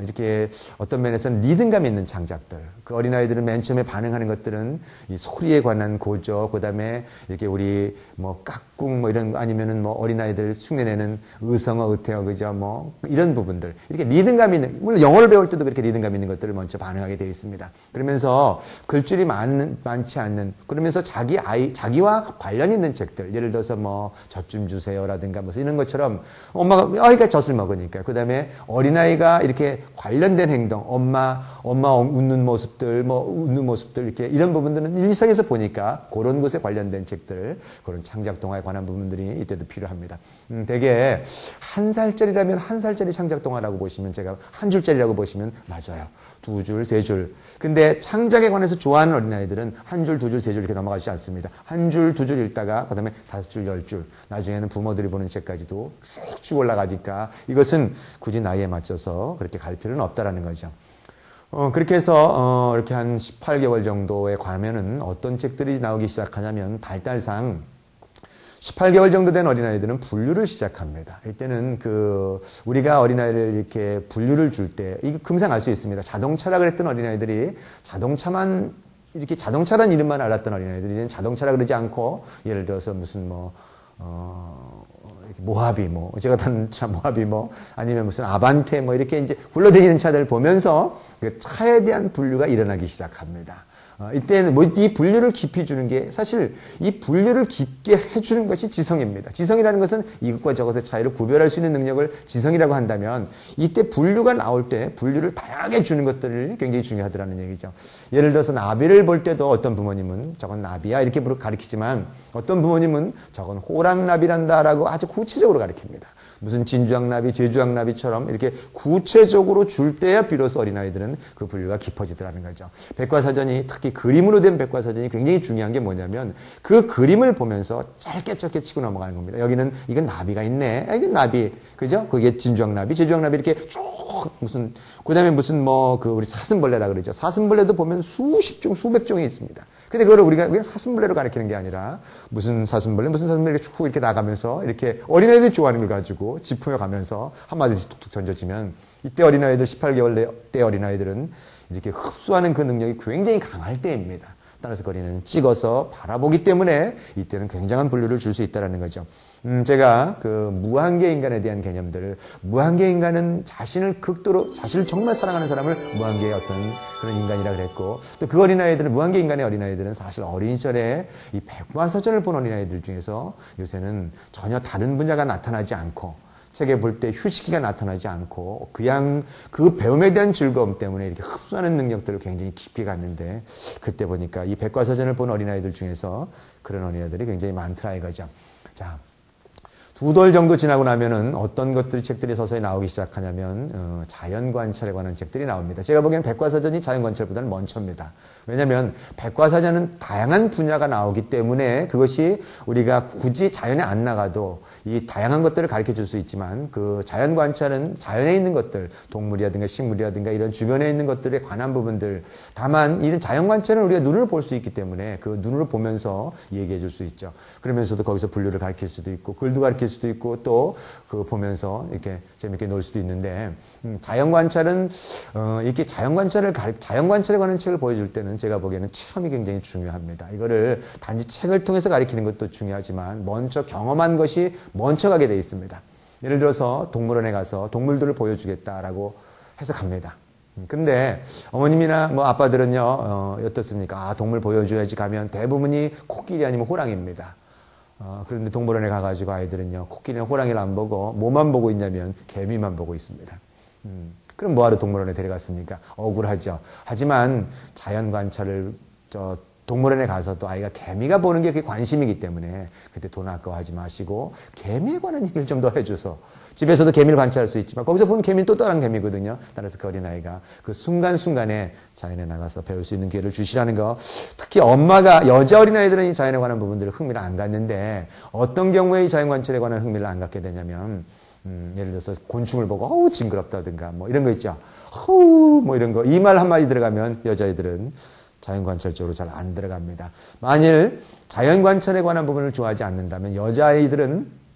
이렇게 어떤 면에서는 리듬감 있는 창작들. 그 어린아이들은 맨 처음에 반응하는 것들은 이 소리에 관한 고저, 그 다음에 이렇게 우리 뭐 깍꿍 뭐 이런 거 아니면은 뭐 어린아이들 흉내내는 의성어, 의태어, 그죠? 뭐 이런 부분들. 이렇게 리듬감 있는, 물론 영어를 배울 때도 그렇게 리듬감 있는 것들을 먼저 반응하게 되어 있습니다. 그러면서 글줄이 많지 않는, 그러면서 자기와 관련 있는 책들. 예를 들어서 뭐 젖 좀 주세요라든가 무슨 이런 것처럼 엄마가, 아이가 젖을 먹으니까. 그 다음에 어린아이가 이렇게 관련된 행동, 엄마 웃는 모습들, 이렇게 이런 부분들은 일상에서 보니까 그런 것에 관련된 책들, 그런 창작 동화에 관한 부분들이 이때도 필요합니다. 되게 한 살짜리라면 한 살짜리 창작 동화라고 보시면 제가 한 줄짜리라고 보시면 맞아요. 두 줄, 세 줄. 근데 창작에 관해서 좋아하는 어린아이들은 한 줄, 두 줄, 세 줄 이렇게 넘어가지 않습니다. 한 줄, 두 줄 읽다가 그다음에 다섯 줄, 열 줄. 나중에는 부모들이 보는 책까지도 쭉쭉 올라가니까 이것은 굳이 나이에 맞춰서 그렇게 갈 필요는 없다라는 거죠. 그렇게 해서 이렇게 한 18개월 정도에 가면은 어떤 책들이 나오기 시작하냐면 발달상 18개월 정도 된 어린아이들은 분류를 시작합니다. 이때는 우리가 어린아이를 이렇게 분류를 줄 때, 이거 금방 알 수 있습니다. 자동차라 그랬던 어린아이들이 이렇게 자동차란 이름만 알았던 어린아이들이 이제는 자동차라 그러지 않고, 예를 들어서 무슨 모하비, 제가 타는 차 모하비, 아니면 무슨 아반떼, 이렇게 이제 굴러다니는 차들을 보면서 그 차에 대한 분류가 일어나기 시작합니다. 이때는 이 분류를 깊이 주는 게 사실 이 분류를 깊게 해주는 것이 지성입니다. 지성이라는 것은 이것과 저것의 차이를 구별할 수 있는 능력을 지성이라고 한다면 이때 분류가 나올 때 분류를 다양하게 주는 것들이 굉장히 중요하더라는 얘기죠. 예를 들어서 나비를 볼 때도 어떤 부모님은 저건 나비야 이렇게 가르치지만 어떤 부모님은 저건 호랑나비란다라고 아주 구체적으로 가르칩니다. 무슨 진주황나비, 제주황나비처럼 이렇게 구체적으로 줄 때야 비로소 어린아이들은 그 분류가 깊어지더라는 거죠. 백과사전이 특히 그림으로 된 백과사전이 굉장히 중요한 게 뭐냐면 그 그림을 보면서 짧게 치고 넘어가는 겁니다. 여기는 이건 나비가 있네. 이건 나비. 그죠? 그게 진주황나비, 제주황나비 이렇게 쭉 그다음에 우리 사슴벌레라 그러죠. 사슴벌레도 보면 수십 종, 수백 종이 있습니다. 근데 그거를 우리가 그냥 사슴벌레로 가르치는 게 아니라 무슨 사슴벌레 이렇게 쭉 이렇게 나가면서 이렇게 어린아이들이 좋아하는 걸 가지고 짚으며 가면서 한마디씩 툭툭 던져주면 이때 어린아이들 18개월 때 어린아이들은 이렇게 흡수하는 그 능력이 굉장히 강할 때입니다. 따라서 거리는 찍어서 바라보기 때문에 이때는 굉장한 분류를 줄 수 있다는 거죠. 제가 무한계 인간에 대한 개념들, 무한계 인간은 자신을 정말 사랑하는 사람을 무한계의 어떤 그런 인간이라 그랬고, 또 그 어린아이들은, 무한계 인간의 어린아이들은 사실 어린 시절에 이 백과사전을 본 어린아이들 중에서 요새는 전혀 다른 분야가 나타나지 않고, 책에 볼 때 휴식기가 나타나지 않고 그냥 그 배움에 대한 즐거움 때문에 이렇게 흡수하는 능력들을 굉장히 깊이 갖는데 그때 보니까 이 백과사전을 본 어린아이들 중에서 그런 어린아이들이 굉장히 많더라 이거죠. 자, 2돌 정도 지나고 나면은 어떤 책들이 서서히 나오기 시작하냐면 자연관찰에 관한 책들이 나옵니다. 제가 보기에는 백과사전이 자연관찰보다는 먼저입니다. 왜냐하면 백과사전은 다양한 분야가 나오기 때문에 그것이 우리가 굳이 자연에 안 나가도 이 다양한 것들을 가르쳐 줄 수 있지만 그 자연관찰은 자연에 있는 것들, 동물이라든가 식물이라든가 이런 주변에 있는 것들에 관한 부분들, 다만 이런 자연관찰은 우리가 눈으로 볼 수 있기 때문에 그 눈으로 보면서 얘기해 줄 수 있죠. 그러면서도 거기서 분류를 가르칠 수도 있고 글도 가르칠 수도 있고 또 보면서 이렇게 재밌게 놀 수도 있는데 자연관찰은 이렇게 자연관찰에 관한 책을 보여줄 때는 제가 보기에는 체험이 굉장히 중요합니다. 이거를 단지 책을 통해서 가르치는 것도 중요하지만 먼저 경험한 것이 먼저 가게 되어 있습니다. 예를 들어서 동물원에 가서 동물들을 보여주겠다라고 해서 갑니다. 근데 어머님이나 아빠들은요 어떻습니까? 동물 보여줘야지 가면 대부분이 코끼리 아니면 호랑이입니다. 그런데 동물원에 가가지고 아이들은요 코끼리나 호랑이를 안 보고 뭐만 보고 있냐면 개미만 보고 있습니다. 그럼 뭐하러 동물원에 데려갔습니까? 억울하죠. 하지만 자연관찰을 동물원에 가서도 아이가 개미가 보는 게 그게 관심이기 때문에 그때 돈 아까워하지 마시고 개미에 관한 얘기를 좀 더 해줘서 집에서도 개미를 관찰할 수 있지만 거기서 보면 개미는 또 다른 개미거든요. 따라서 그 어린아이가 그 순간순간에 자연에 나가서 배울 수 있는 기회를 주시라는 거. 특히 엄마가 여자 어린아이들은 이 자연에 관한 부분들을 흥미를 안 갖는데 어떤 경우에 이 자연관찰에 관한 흥미를 안 갖게 되냐면 예를 들어서 곤충을 보고 어우 징그럽다든가 이런 거 있죠. 이런 거 이 말 한마디 들어가면 여자애들은 자연관찰 쪽으로 잘 안 들어갑니다. 만일 자연관찰에 관한 부분을 좋아하지 않는다면 여자아이들은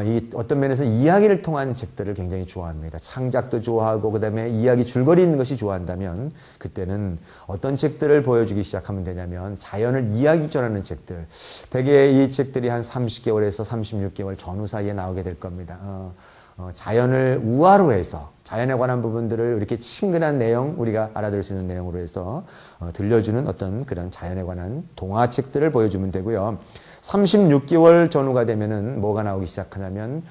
이 어떤 면에서 이야기를 통한 책들을 굉장히 좋아합니다. 창작도 좋아하고 그다음에 이야기 줄거리 있는 것이 좋아한다면 그때는 어떤 책들을 보여주기 시작하면 되냐면 자연을 이야기 전하는 책들. 대개 이 책들이 한 30개월에서 36개월 전후 사이에 나오게 될 겁니다. 자연을 우화로 해서 자연에 관한 부분들을 이렇게 친근한 내용, 우리가 알아들을 수 있는 내용으로 해서 들려주는 어떤 그런 자연에 관한 동화책들을 보여주면 되고요. 36개월 전후가 되면은 뭐가 나오기 시작하냐면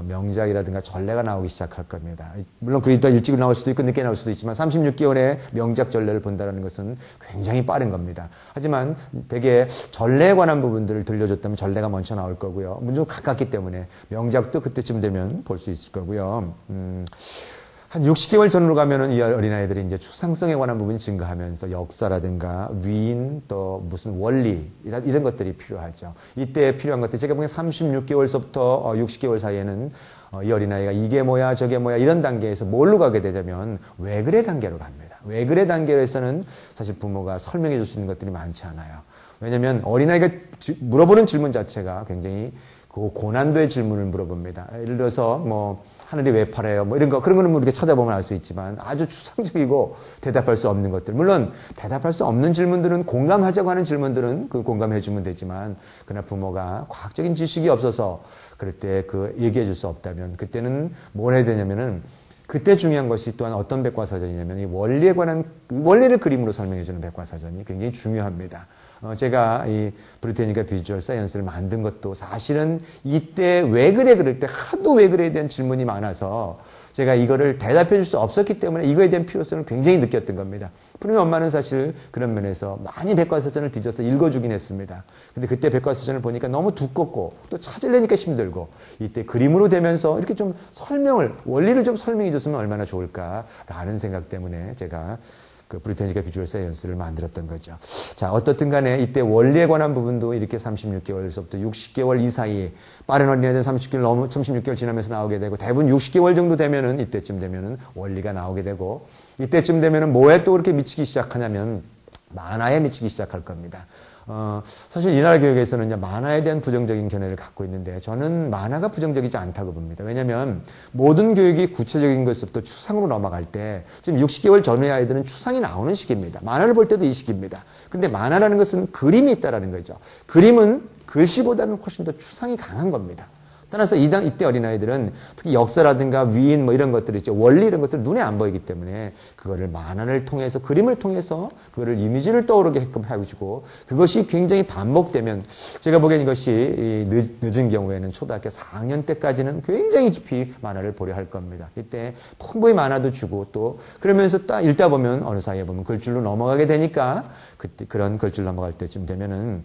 명작이라든가 전래가 나오기 시작할 겁니다. 물론 그게 더 일찍 나올 수도 있고 늦게 나올 수도 있지만 36개월에 명작 전래를 본다는 것은 굉장히 빠른 겁니다. 하지만 되게 전래에 관한 부분들을 들려줬다면 전래가 먼저 나올 거고요. 물론 가깝기 때문에 명작도 그때쯤 되면 볼 수 있을 거고요. 한 60개월 전으로 가면은 이 어린아이들이 이제 추상성에 관한 부분이 증가하면서 역사라든가 위인 또 무슨 원리 이런 것들이 필요하죠. 이때 필요한 것들 제가 보기엔 36개월서부터 60개월 사이에는 이 어린아이가 이게 뭐야 저게 뭐야 이런 단계에서 뭘로 가게 되냐면 왜 그래 단계로 갑니다. 왜 그래 단계에서는 사실 부모가 설명해 줄 수 있는 것들이 많지 않아요. 왜냐하면 어린아이가 물어보는 질문 자체가 굉장히 그 고난도의 질문을 물어봅니다. 예를 들어서 뭐 하늘이 왜 파래요? 뭐 이런 거, 그런 거는 우리가 찾아보면 알 수 있지만 아주 추상적이고 대답할 수 없는 것들. 물론 대답할 수 없는 질문들은 공감하자고 하는 질문들은 그 공감해 주면 되지만 그러나 부모가 과학적인 지식이 없어서 그럴 때 그 얘기해 줄 수 없다면 그때는 뭘 해야 되냐면은 그때 중요한 것이 또한 어떤 백과사전이냐면 이 원리에 관한 원리를 그림으로 설명해 주는 백과사전이 굉장히 중요합니다. 제가 이 브리테니카 비주얼 사이언스를 만든 것도 사실은 이때 왜 그래 그럴 때 하도 왜 그래에 대한 질문이 많아서 제가 이거를 대답해 줄 수 없었기 때문에 이거에 대한 필요성을 굉장히 느꼈던 겁니다. 푸르미 엄마는 사실 그런 면에서 많이 백과사전을 뒤져서 읽어주긴 했습니다. 근데 그때 백과사전을 보니까 너무 두껍고 또 찾으려니까 힘들고 이때 그림으로 되면서 이렇게 좀 설명을 원리를 좀 설명해 줬으면 얼마나 좋을까라는 생각 때문에 제가 그 브리테니카 비주얼 사이언스를 만들었던 거죠. 자, 어떻든 간에 이때 원리에 관한 부분도 이렇게 36개월에서부터 60개월 이 사이에 빠른 어린애들은 36개월 지나면서 나오게 되고 대부분 60개월 정도 되면은 이때쯤 되면은 원리가 나오게 되고 이때쯤 되면은 뭐에 또 그렇게 미치기 시작하냐면 만화에 미치기 시작할 겁니다. 사실 이 나라 교육에서는 이제 만화에 대한 부정적인 견해를 갖고 있는데 저는 만화가 부정적이지 않다고 봅니다. 왜냐하면 모든 교육이 구체적인 것부터 추상으로 넘어갈 때 지금 60개월 전후의 아이들은 추상이 나오는 시기입니다. 만화를 볼 때도 이 시기입니다. 근데 만화라는 것은 그림이 있다라는 거죠. 그림은 글씨보다는 훨씬 더 추상이 강한 겁니다. 따라서 이때 어린아이들은 특히 역사라든가 위인 뭐 이런 것들 있죠. 원리 이런 것들 눈에 안 보이기 때문에 그거를 만화를 통해서 그림을 통해서 그거를 이미지를 떠오르게끔 해주고 그것이 굉장히 반복되면 제가 보기엔 이것이 늦은 경우에는 초등학교 4학년 때까지는 굉장히 깊이 만화를 보려 할 겁니다. 이때 풍부히 만화도 주고 또 그러면서 딱 읽다 보면 어느 사이에 보면 글줄로 넘어가게 되니까 그때 그런 글줄 넘어갈 때쯤 되면은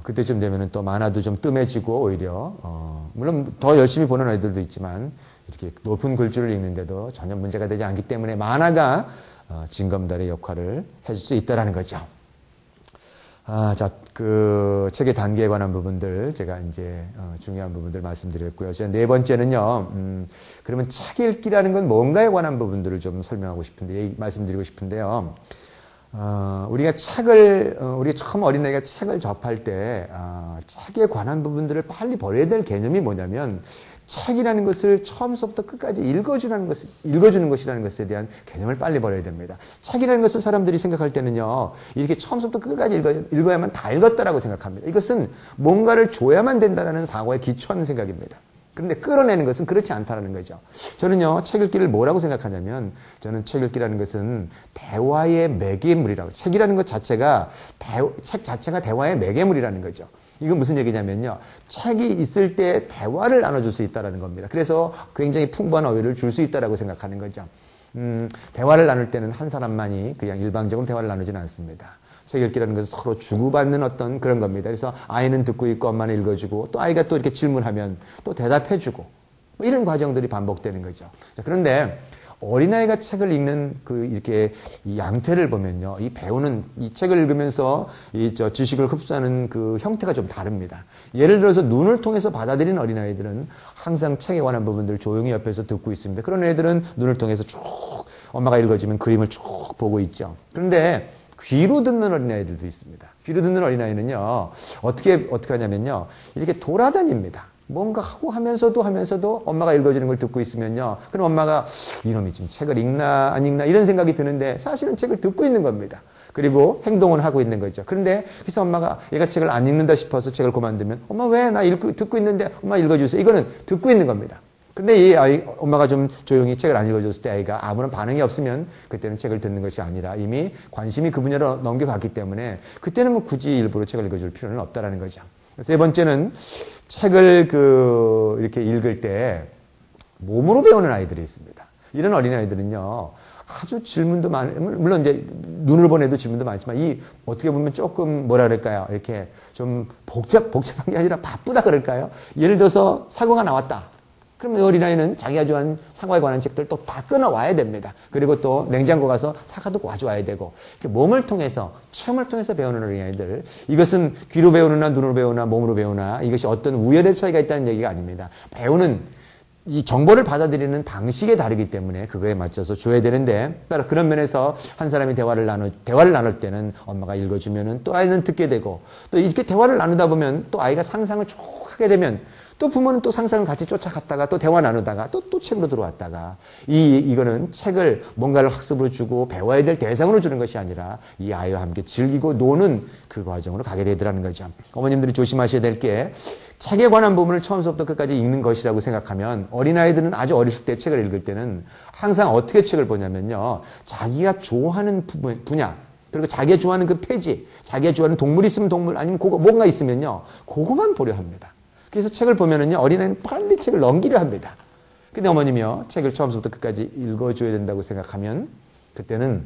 그때쯤 되면은 또 만화도 좀 뜸해지고 오히려 물론 더 열심히 보는 아이들도 있지만 이렇게 높은 글줄을 읽는데도 전혀 문제가 되지 않기 때문에 만화가 징검다리의 역할을 해줄 수 있다라는 거죠. 자, 그 책의 단계에 관한 부분들 제가 이제 중요한 부분들 말씀드렸고요. 제가 네 번째는요. 그러면 책 읽기라는 건 뭔가에 관한 부분들을 좀 설명하고 싶은데 말씀드리고 싶은데요. 우리가 우리가 처음 어린아이가 책을 접할 때, 책에 관한 부분들을 빨리 버려야 될 개념이 뭐냐면, 책이라는 것을 처음부터 끝까지 읽어주는 것이라는 것에 대한 개념을 빨리 버려야 됩니다. 책이라는 것을 사람들이 생각할 때는요, 이렇게 처음부터 끝까지 읽어야만 다 읽었다라고 생각합니다. 이것은 뭔가를 줘야만 된다라는 사고에 기초하는 생각입니다. 그런데 끌어내는 것은 그렇지 않다는 거죠. 저는요, 책 읽기를 뭐라고 생각하냐면, 저는 책 읽기라는 것은 대화의 매개물이라고, 책이라는 것 자체가, 책 자체가 대화의 매개물이라는 거죠. 이건 무슨 얘기냐면요, 책이 있을 때 대화를 나눠줄 수 있다는 겁니다. 그래서 굉장히 풍부한 어휘를 줄 수 있다고 생각하는 거죠. 대화를 나눌 때는 한 사람만이 그냥 일방적으로 대화를 나누지는 않습니다. 책 읽기라는 것은 서로 주고받는 어떤 그런 겁니다. 그래서 아이는 듣고 있고 엄마는 읽어주고 또 아이가 또 이렇게 질문하면 또 대답해주고 뭐 이런 과정들이 반복되는 거죠. 자, 그런데 어린아이가 책을 읽는 이렇게 이 양태를 보면요. 이 책을 읽으면서 지식을 흡수하는 그 형태가 좀 다릅니다. 예를 들어서 눈을 통해서 받아들이는 어린아이들은 항상 책에 관한 부분들을 조용히 옆에서 듣고 있습니다. 그런 애들은 눈을 통해서 쭉 엄마가 읽어주면 그림을 쭉 보고 있죠. 그런데 귀로 듣는 어린아이들도 있습니다. 귀로 듣는 어린아이는요, 어떻게 하냐면요, 이렇게 돌아다닙니다. 뭔가 하고 하면서도 엄마가 읽어주는 걸 듣고 있으면요, 그럼 엄마가 이놈이 지금 책을 읽나 안 읽나 이런 생각이 드는데 사실은 책을 듣고 있는 겁니다. 그리고 행동을 하고 있는 거죠. 그런데 그래서 엄마가 얘가 책을 안 읽는다 싶어서 책을 그만두면 엄마 왜 나 듣고 있는데 엄마 읽어주세요. 이거는 듣고 있는 겁니다. 근데 이 아이, 엄마가 좀 조용히 책을 안 읽어줬을 때 아이가 아무런 반응이 없으면 그때는 책을 듣는 것이 아니라 이미 관심이 그 분야로 넘겨갔기 때문에 그때는 뭐 굳이 일부러 책을 읽어줄 필요는 없다라는 거죠. 세 번째는 책을 이렇게 읽을 때 몸으로 배우는 아이들이 있습니다. 이런 어린아이들은요, 아주 질문도 물론 이제 눈을 보내도 질문도 많지만 어떻게 보면 조금 뭐라 그럴까요? 이렇게 좀 복잡한 게 아니라 바쁘다 그럴까요? 예를 들어서 사고가 나왔다. 그러면 어린아이는 자기가 좋아하는 사과에 관한 책들 또 다 끊어와야 됩니다. 그리고 또 냉장고 가서 사과도 가져와야 되고, 몸을 통해서, 체험을 통해서 배우는 어린아이들, 이것은 귀로 배우느나 눈으로 배우나 몸으로 배우나 이것이 어떤 우열의 차이가 있다는 얘기가 아닙니다. 배우는 이 정보를 받아들이는 방식이 다르기 때문에 그거에 맞춰서 줘야 되는데, 따라 그런 면에서 한 사람이 대화를 나눌 때는 엄마가 읽어주면은 또 아이는 듣게 되고, 또 이렇게 대화를 나누다 보면 또 아이가 상상을 쭉 하게 되면 또 부모는 또 상상을 같이 쫓아갔다가 또 대화 나누다가 또 책으로 들어왔다가 이거는 책을 뭔가를 학습으로 주고 배워야 될 대상으로 주는 것이 아니라 이 아이와 함께 즐기고 노는 그 과정으로 가게 되더라는 거죠. 어머님들이 조심하셔야 될 게 책에 관한 부분을 처음부터 끝까지 읽는 것이라고 생각하면 어린아이들은 아주 어렸을 때 책을 읽을 때는 항상 어떻게 책을 보냐면요. 자기가 좋아하는 분야 그리고 자기가 좋아하는 그 페이지 자기가 좋아하는 동물이 있으면 동물 아니면 뭔가 있으면요. 그거만 보려 합니다. 그래서 책을 보면은요, 어린아이는 빨리 책을 넘기려 합니다. 근데 어머님이요, 책을 처음부터 끝까지 읽어줘야 된다고 생각하면, 그때는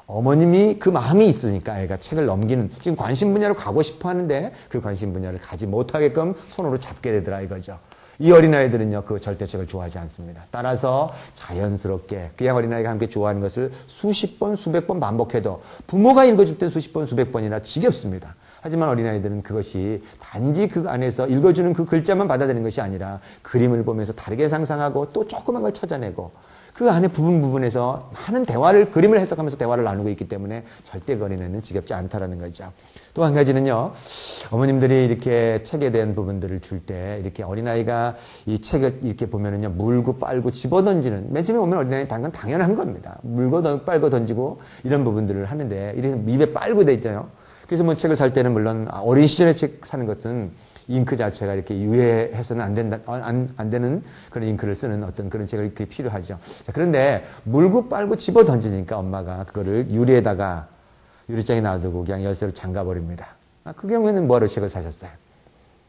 어머님이 그 마음이 있으니까 애가 책을 넘기는, 지금 관심 분야로 가고 싶어 하는데 그 관심 분야를 가지 못하게끔 손으로 잡게 되더라 이거죠. 이 어린아이들은요, 그 절대 책을 좋아하지 않습니다. 따라서 자연스럽게 그냥 어린아이가 함께 좋아하는 것을 수십 번, 수백 번 반복해도 부모가 읽어줄 땐 수십 번, 수백 번이나 지겹습니다. 하지만 어린아이들은 그것이 단지 그 안에서 읽어주는 그 글자만 받아들이는 것이 아니라 그림을 보면서 다르게 상상하고 또 조그만 걸 찾아내고 그 안에 부분에서 많은 그림을 해석하면서 대화를 나누고 있기 때문에 절대 그 어린아이는 지겹지 않다라는 거죠. 또 한 가지는요, 어머님들이 이렇게 책에 대한 부분들을 줄 때 이렇게 어린아이가 이 책을 이렇게 보면은요, 물고 빨고 집어 던지는, 맨 처음에 오면 어린아이 당연한 겁니다. 물고 빨고 던지고 이런 부분들을 하는데 이래서 입에 빨고 돼 있잖아요. 그래서 뭐 책을 살 때는 물론 어린 시절에 책 사는 것은 잉크 자체가 이렇게 유해해서는 안 되는 그런 잉크를 쓰는 어떤 그런 책이 이렇게 필요하죠. 자, 그런데 물고 빨고 집어 던지니까 엄마가 그거를 유리장에 놔두고 그냥 열쇠로 잠가 버립니다. 그 경우에는 뭐하러 책을 사셨어요?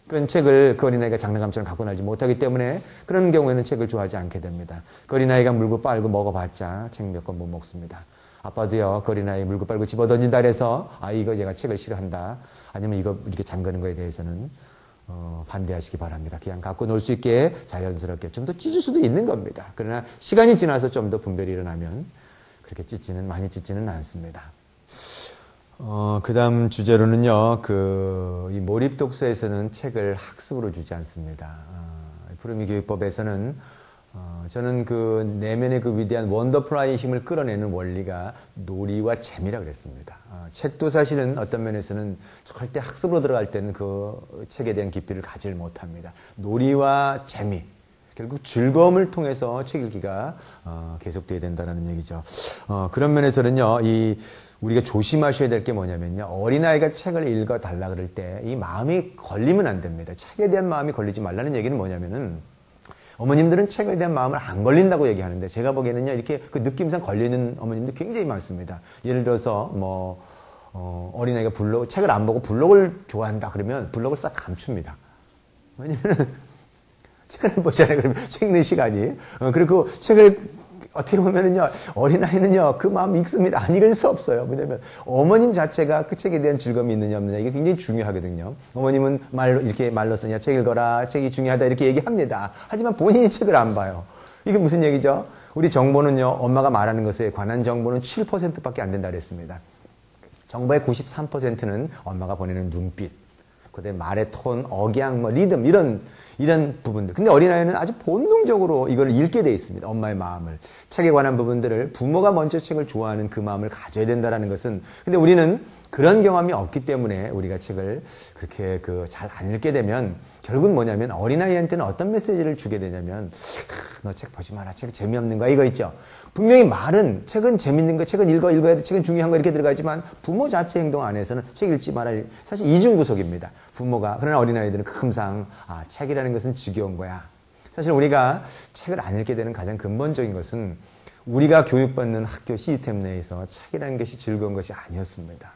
그건 책을 그 어린아이가 장난감처럼 갖고 날지 못하기 때문에 그런 경우에는 책을 좋아하지 않게 됩니다. 그 어린아이가 물고 빨고 먹어봤자 책 몇 권 못 먹습니다. 아빠도요, 그 어린아이 물고 빨고 집어 던진다 그래서, 이거 얘가 책을 싫어한다. 아니면 이거 이렇게 잠그는 거에 대해서는, 반대하시기 바랍니다. 그냥 갖고 놀 수 있게 자연스럽게 좀 더 찢을 수도 있는 겁니다. 그러나 시간이 지나서 좀 더 분별이 일어나면 그렇게 많이 찢지는 않습니다. 그 다음 주제로는요, 이 몰입 독서에서는 책을 학습으로 주지 않습니다. 푸르미 교육법에서는 저는 그 내면의 그 위대한 원더프라이의 힘을 끌어내는 원리가 놀이와 재미라고 그랬습니다. 책도 사실은 어떤 면에서는 절대 학습으로 들어갈 때는 그 책에 대한 깊이를 가지를 못합니다. 놀이와 재미, 결국 즐거움을 통해서 책 읽기가 계속돼야 된다는 얘기죠. 그런 면에서는요, 우리가 조심하셔야 될 게 뭐냐면요, 어린아이가 책을 읽어달라 그럴 때 이 마음이 걸리면 안 됩니다. 책에 대한 마음이 걸리지 말라는 얘기는 뭐냐면은, 어머님들은 책에 대한 마음을 안 걸린다고 얘기하는데 제가 보기에는요, 이렇게 그 느낌상 걸리는 어머님들 굉장히 많습니다. 예를 들어서 어린아이가 책을 안 보고 블록을 좋아한다 그러면 블록을 싹 감춥니다. 왜냐면 책을 안 보잖아요. 그러면 책 읽는 시간이. 그리고 책을 어떻게 보면은요, 어린아이는요, 그 마음 읽습니다. 안 읽을 수 없어요. 왜냐면, 어머님 자체가 그 책에 대한 즐거움이 있느냐, 없느냐, 이게 굉장히 중요하거든요. 어머님은 이렇게 말로 쓰냐, 책 읽어라, 책이 중요하다, 이렇게 얘기합니다. 하지만 본인이 책을 안 봐요. 이게 무슨 얘기죠? 우리 정보는요, 엄마가 말하는 것에 관한 정보는 7%밖에 안 된다 그랬습니다. 정보의 93%는 엄마가 보내는 눈빛, 그다음에 말의 톤, 억양, 뭐 리듬 이런 부분들. 근데 어린아이는 아주 본능적으로 이걸 읽게 돼 있습니다. 엄마의 마음을. 책에 관한 부분들을 부모가 먼저 책을 좋아하는 그 마음을 가져야 된다는 것은. 근데 우리는 그런 경험이 없기 때문에 우리가 책을 그렇게 잘 안 읽게 되면 결국은 뭐냐면 어린아이한테는 어떤 메시지를 주게 되냐면 너 책 보지 마라. 책 재미없는 거야. 이거 있죠. 분명히 말은 책은 재밌는 거, 책은 읽어야 돼. 책은 중요한 거 이렇게 들어가지만 부모 자체 행동 안에서는 책 읽지 마라. 사실 이중구석입니다. 부모가. 그러나 어린아이들은 항상 책이라는 것은 지겨운 거야. 사실 우리가 책을 안 읽게 되는 가장 근본적인 것은 우리가 교육받는 학교 시스템 내에서 책이라는 것이 즐거운 것이 아니었습니다.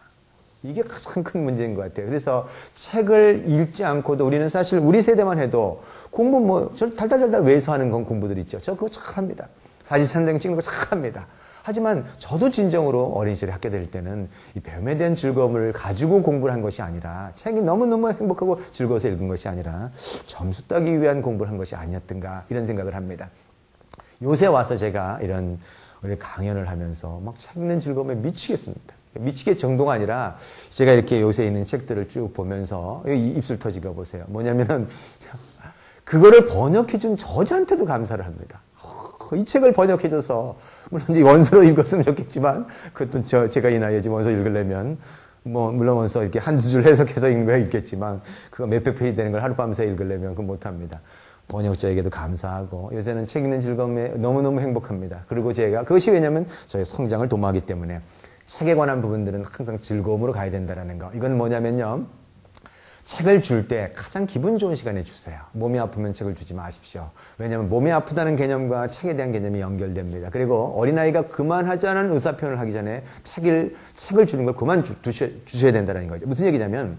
이게 가장 큰 문제인 것 같아요. 그래서 책을 읽지 않고도 우리는 사실 우리 세대만 해도 공부 달달달달 외워서 하는 건 공부들 있죠. 저 그거 잘합니다. 사지천장 찍는 거 잘합니다. 하지만 저도 진정으로 어린 시절에 학교 다닐 때는 이 배움에 대한 즐거움을 가지고 공부를 한 것이 아니라 책이 너무너무 행복하고 즐거워서 읽은 것이 아니라 점수 따기 위한 공부를 한 것이 아니었던가 이런 생각을 합니다. 요새 와서 제가 이런 강연을 하면서 막 책 읽는 즐거움에 미치겠습니다. 미치게 정도가 아니라 제가 이렇게 요새 있는 책들을 쭉 보면서 입술 터지게 보세요. 뭐냐면은 그거를 번역해준 저자한테도 감사를 합니다. 이 책을 번역해줘서 물론 이제 원서로 읽었으면 좋겠지만 그것도 제가 이 나이에 지금 원서 읽으려면 물론 원서 이렇게 한두 줄 해석해서 읽는 거야 읽겠지만 그거 몇백 페이지 되는 걸 하룻밤새 읽으려면 그거 못합니다. 번역자에게도 감사하고 요새는 책 읽는 즐거움에 너무너무 행복합니다. 그리고 제가 그것이 왜냐면 저의 성장을 도모하기 때문에 책에 관한 부분들은 항상 즐거움으로 가야 된다는 거. 이건 뭐냐면요. 책을 줄 때 가장 기분 좋은 시간에 주세요. 몸이 아프면 책을 주지 마십시오. 왜냐하면 몸이 아프다는 개념과 책에 대한 개념이 연결됩니다. 그리고 어린아이가 그만하자는 의사표현을 하기 전에 책을 주는 걸 그만 주셔야 된다는 거죠. 무슨 얘기냐면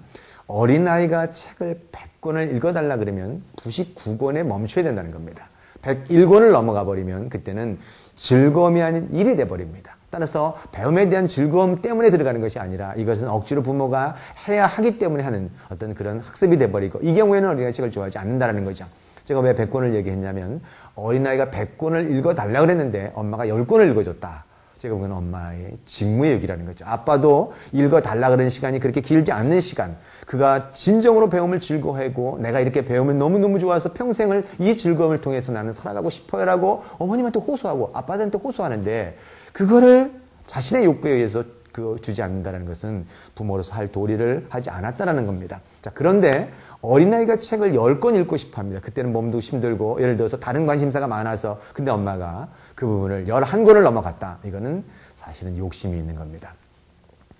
어린아이가 책을 100권을 읽어달라 그러면 99권에 멈춰야 된다는 겁니다. 101권을 넘어가 버리면 그때는 즐거움이 아닌 일이 돼버립니다. 따라서 배움에 대한 즐거움 때문에 들어가는 것이 아니라 이것은 억지로 부모가 해야 하기 때문에 하는 어떤 그런 학습이 돼버리고 이 경우에는 어린아이가 책을 좋아하지 않는다는 거죠. 제가 왜 100권을 얘기했냐면 어린아이가 100권을 읽어달라 그랬는데 엄마가 10권을 읽어줬다. 제가 보기에는 엄마의 직무의 얘기라는 거죠. 아빠도 읽어달라 그러는 시간이 그렇게 길지 않는 시간. 그가 진정으로 배움을 즐거워하고 내가 이렇게 배우면 너무너무 좋아서 평생을 이 즐거움을 통해서 나는 살아가고 싶어요라고 어머님한테 호소하고 아빠한테 호소하는데 그거를 자신의 욕구에 의해서 주지 않는다는 것은 부모로서 할 도리를 하지 않았다는 겁니다. 자, 그런데 어린아이가 책을 10권 읽고 싶어 합니다. 그때는 몸도 힘들고 예를 들어서 다른 관심사가 많아서 근데 엄마가 그 부분을 11권을 넘어갔다. 이거는 사실은 욕심이 있는 겁니다.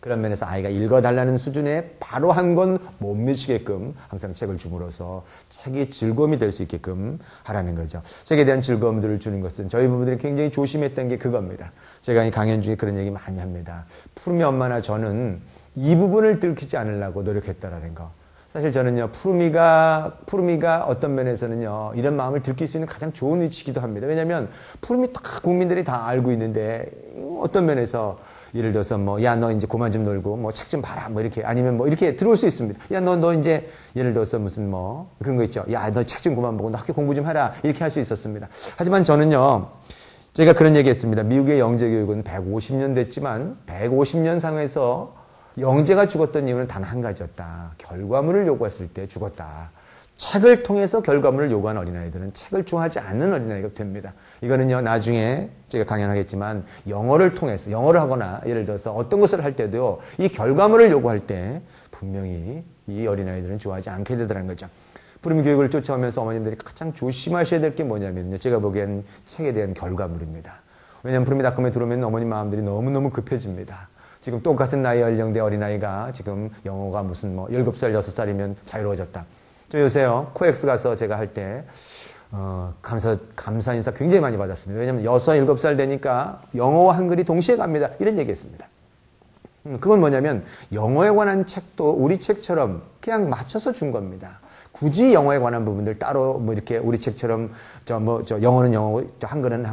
그런 면에서 아이가 읽어달라는 수준에 바로 한 권 못 미치게끔 항상 책을 줌으로써 책이 즐거움이 될 수 있게끔 하라는 거죠. 책에 대한 즐거움들을 주는 것은 저희 부부들이 굉장히 조심했던 게 그겁니다. 제가 이 강연 중에 그런 얘기 많이 합니다. 푸르미 엄마나 저는 이 부분을 들키지 않으려고 노력했다라는 거. 사실 저는요, 푸르미가 어떤 면에서는요, 이런 마음을 들킬 수 있는 가장 좋은 위치이기도 합니다. 왜냐면, 푸르미 다 국민들이 다 알고 있는데, 어떤 면에서, 예를 들어서 야, 너 이제 그만 좀 놀고, 책 좀 봐라, 이렇게, 아니면 이렇게 들어올 수 있습니다. 야, 너 이제, 예를 들어서 무슨 그런 거 있죠. 야, 너 책 좀 그만 보고, 너 학교 공부 좀 해라. 이렇게 할 수 있었습니다. 하지만 저는요, 제가 그런 얘기 했습니다. 미국의 영재교육은 150년 됐지만, 150년 상에서 영재가 죽었던 이유는 단 한 가지였다. 결과물을 요구했을 때 죽었다. 책을 통해서 결과물을 요구한 어린아이들은 책을 좋아하지 않는 어린아이가 됩니다. 이거는요, 나중에 제가 강연하겠지만 영어를 통해서, 영어를 하거나 예를 들어서 어떤 것을 할 때도요, 이 결과물을 요구할 때 분명히 이 어린아이들은 좋아하지 않게 되더라는 거죠. 푸르미 교육을 쫓아오면서 어머님들이 가장 조심하셔야 될 게 뭐냐면요, 제가 보기엔 책에 대한 결과물입니다. 왜냐하면 푸르미닷컴에 들어오면 어머님 마음들이 너무너무 급해집니다. 지금 똑같은 나이 연령대 어린아이가 지금 영어가 무슨 7살, 6살이면 자유로워졌다. 저 요새요, 코엑스 가서 제가 할 때, 감사 인사 굉장히 많이 받았습니다. 왜냐면 6, 7살 되니까 영어와 한글이 동시에 갑니다. 이런 얘기 했습니다. 그건 뭐냐면 영어에 관한 책도 우리 책처럼 그냥 맞춰서 준 겁니다. 굳이 영어에 관한 부분들 따로 이렇게 우리 책처럼 영어는 영어, 한글은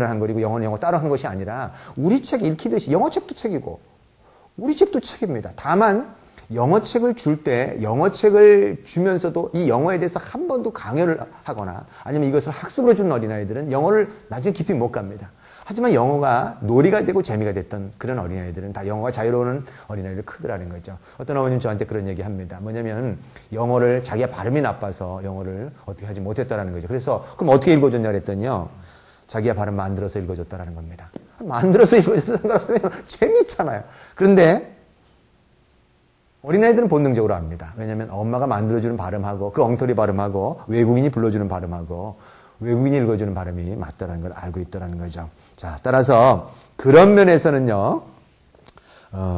한글이고 영어는 영어 따로 한 것이 아니라 우리 책 읽히듯이 영어 책도 책이고 우리 책도 책입니다. 다만 영어 책을 줄 때 영어 책을 주면서도 이 영어에 대해서 한 번도 강연을 하거나 아니면 이것을 학습으로 준 어린아이들은 영어를 나중에 깊이 못 갑니다. 하지만 영어가 놀이가 되고 재미가 됐던 그런 어린아이들은 다 영어가 자유로운 어린아이들 크더라는 거죠. 어떤 어머님 저한테 그런 얘기 합니다. 뭐냐면 영어를 자기가 발음이 나빠서 영어를 어떻게 하지 못했다라는 거죠. 그래서 그럼 어떻게 읽어줬냐 그랬더니요. 자기가 발음 만들어서 읽어줬다라는 겁니다. 만들어서 읽어줘서 상관없으면 재미있잖아요. 그런데 어린아이들은 본능적으로 압니다. 왜냐하면 엄마가 만들어주는 발음하고 그 엉터리 발음하고 외국인이 불러주는 발음하고 외국인이 읽어주는 발음이 맞다는 걸 알고 있다는 거죠. 자, 따라서 그런 면에서는요.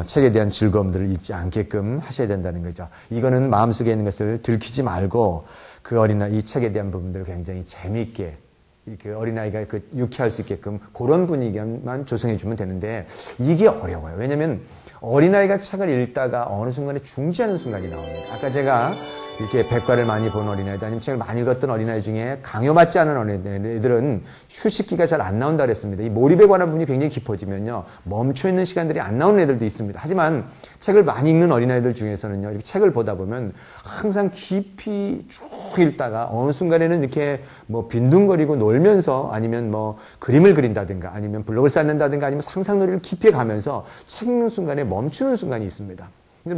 책에 대한 즐거움들을 잊지 않게끔 하셔야 된다는 거죠. 이거는 마음속에 있는 것을 들키지 말고 그 어린아이 이 책에 대한 부분들을 굉장히 재미있게 이렇게 어린아이가 유쾌할 수 있게끔 그런 분위기만 조성해 주면 되는데 이게 어려워요. 왜냐하면 어린아이가 책을 읽다가 어느 순간에 중지하는 순간이 나옵니다. 아까 제가 이렇게 백과를 많이 본 어린아이들 아니면 책을 많이 읽었던 어린아이 중에 강요받지 않은 어린아이들은 휴식기가 잘 안 나온다 그랬습니다. 이 몰입에 관한 부분이 굉장히 깊어지면요. 멈춰있는 시간들이 안 나오는 애들도 있습니다. 하지만 책을 많이 읽는 어린아이들 중에서는요. 이렇게 책을 보다 보면 항상 깊이 쭉 읽다가 어느 순간에는 이렇게 뭐 빈둥거리고 놀면서 아니면 뭐 그림을 그린다든가 아니면 블록을 쌓는다든가 아니면 상상놀이를 깊이 가면서 책 읽는 순간에 멈추는 순간이 있습니다.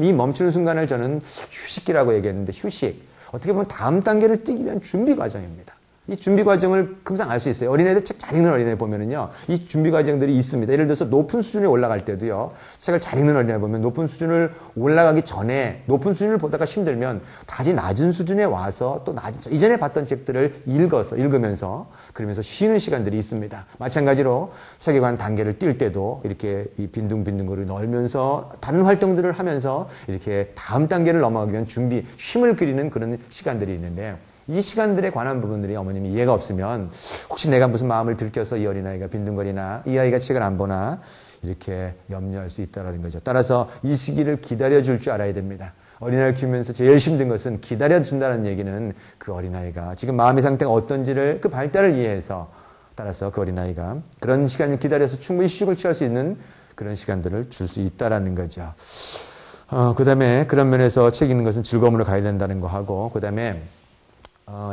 이 멈추는 순간을 저는 휴식기라고 얘기했는데 휴식. 어떻게 보면 다음 단계를 뛰기 위한 준비 과정입니다. 이 준비 과정을 금방 알 수 있어요. 어린애들 책 잘 읽는 어린애 보면은요, 이 준비 과정들이 있습니다. 예를 들어서 높은 수준에 올라갈 때도요, 책을 잘 읽는 어린애 보면 높은 수준을 올라가기 전에 높은 수준을 보다가 힘들면 다시 낮은 수준에 와서 또 이전에 봤던 책들을 읽으면서 그러면서 쉬는 시간들이 있습니다. 마찬가지로 책에 관한 단계를 뛸 때도 이렇게 이 빈둥빈둥거리 놀면서 다른 활동들을 하면서 이렇게 다음 단계를 넘어가기 위한 준비, 쉼을 그리는 그런 시간들이 있는데 이 시간들에 관한 부분들이 어머님이 이해가 없으면 혹시 내가 무슨 마음을 들켜서 이 어린아이가 빈둥거리나 이 아이가 책을 안 보나 이렇게 염려할 수 있다는 거죠. 따라서 이 시기를 기다려줄 줄 알아야 됩니다. 어린아이를 키우면서 제일 힘든 것은 기다려준다는 얘기는 그 어린아이가 지금 마음의 상태가 어떤지를 그 발달을 이해해서 따라서 그 어린아이가 그런 시간을 기다려서 충분히 휴식을 취할 수 있는 그런 시간들을 줄 수 있다는 거죠. 그 다음에 그런 면에서 책 읽는 것은 즐거움으로 가야 된다는 거 하고 그 다음에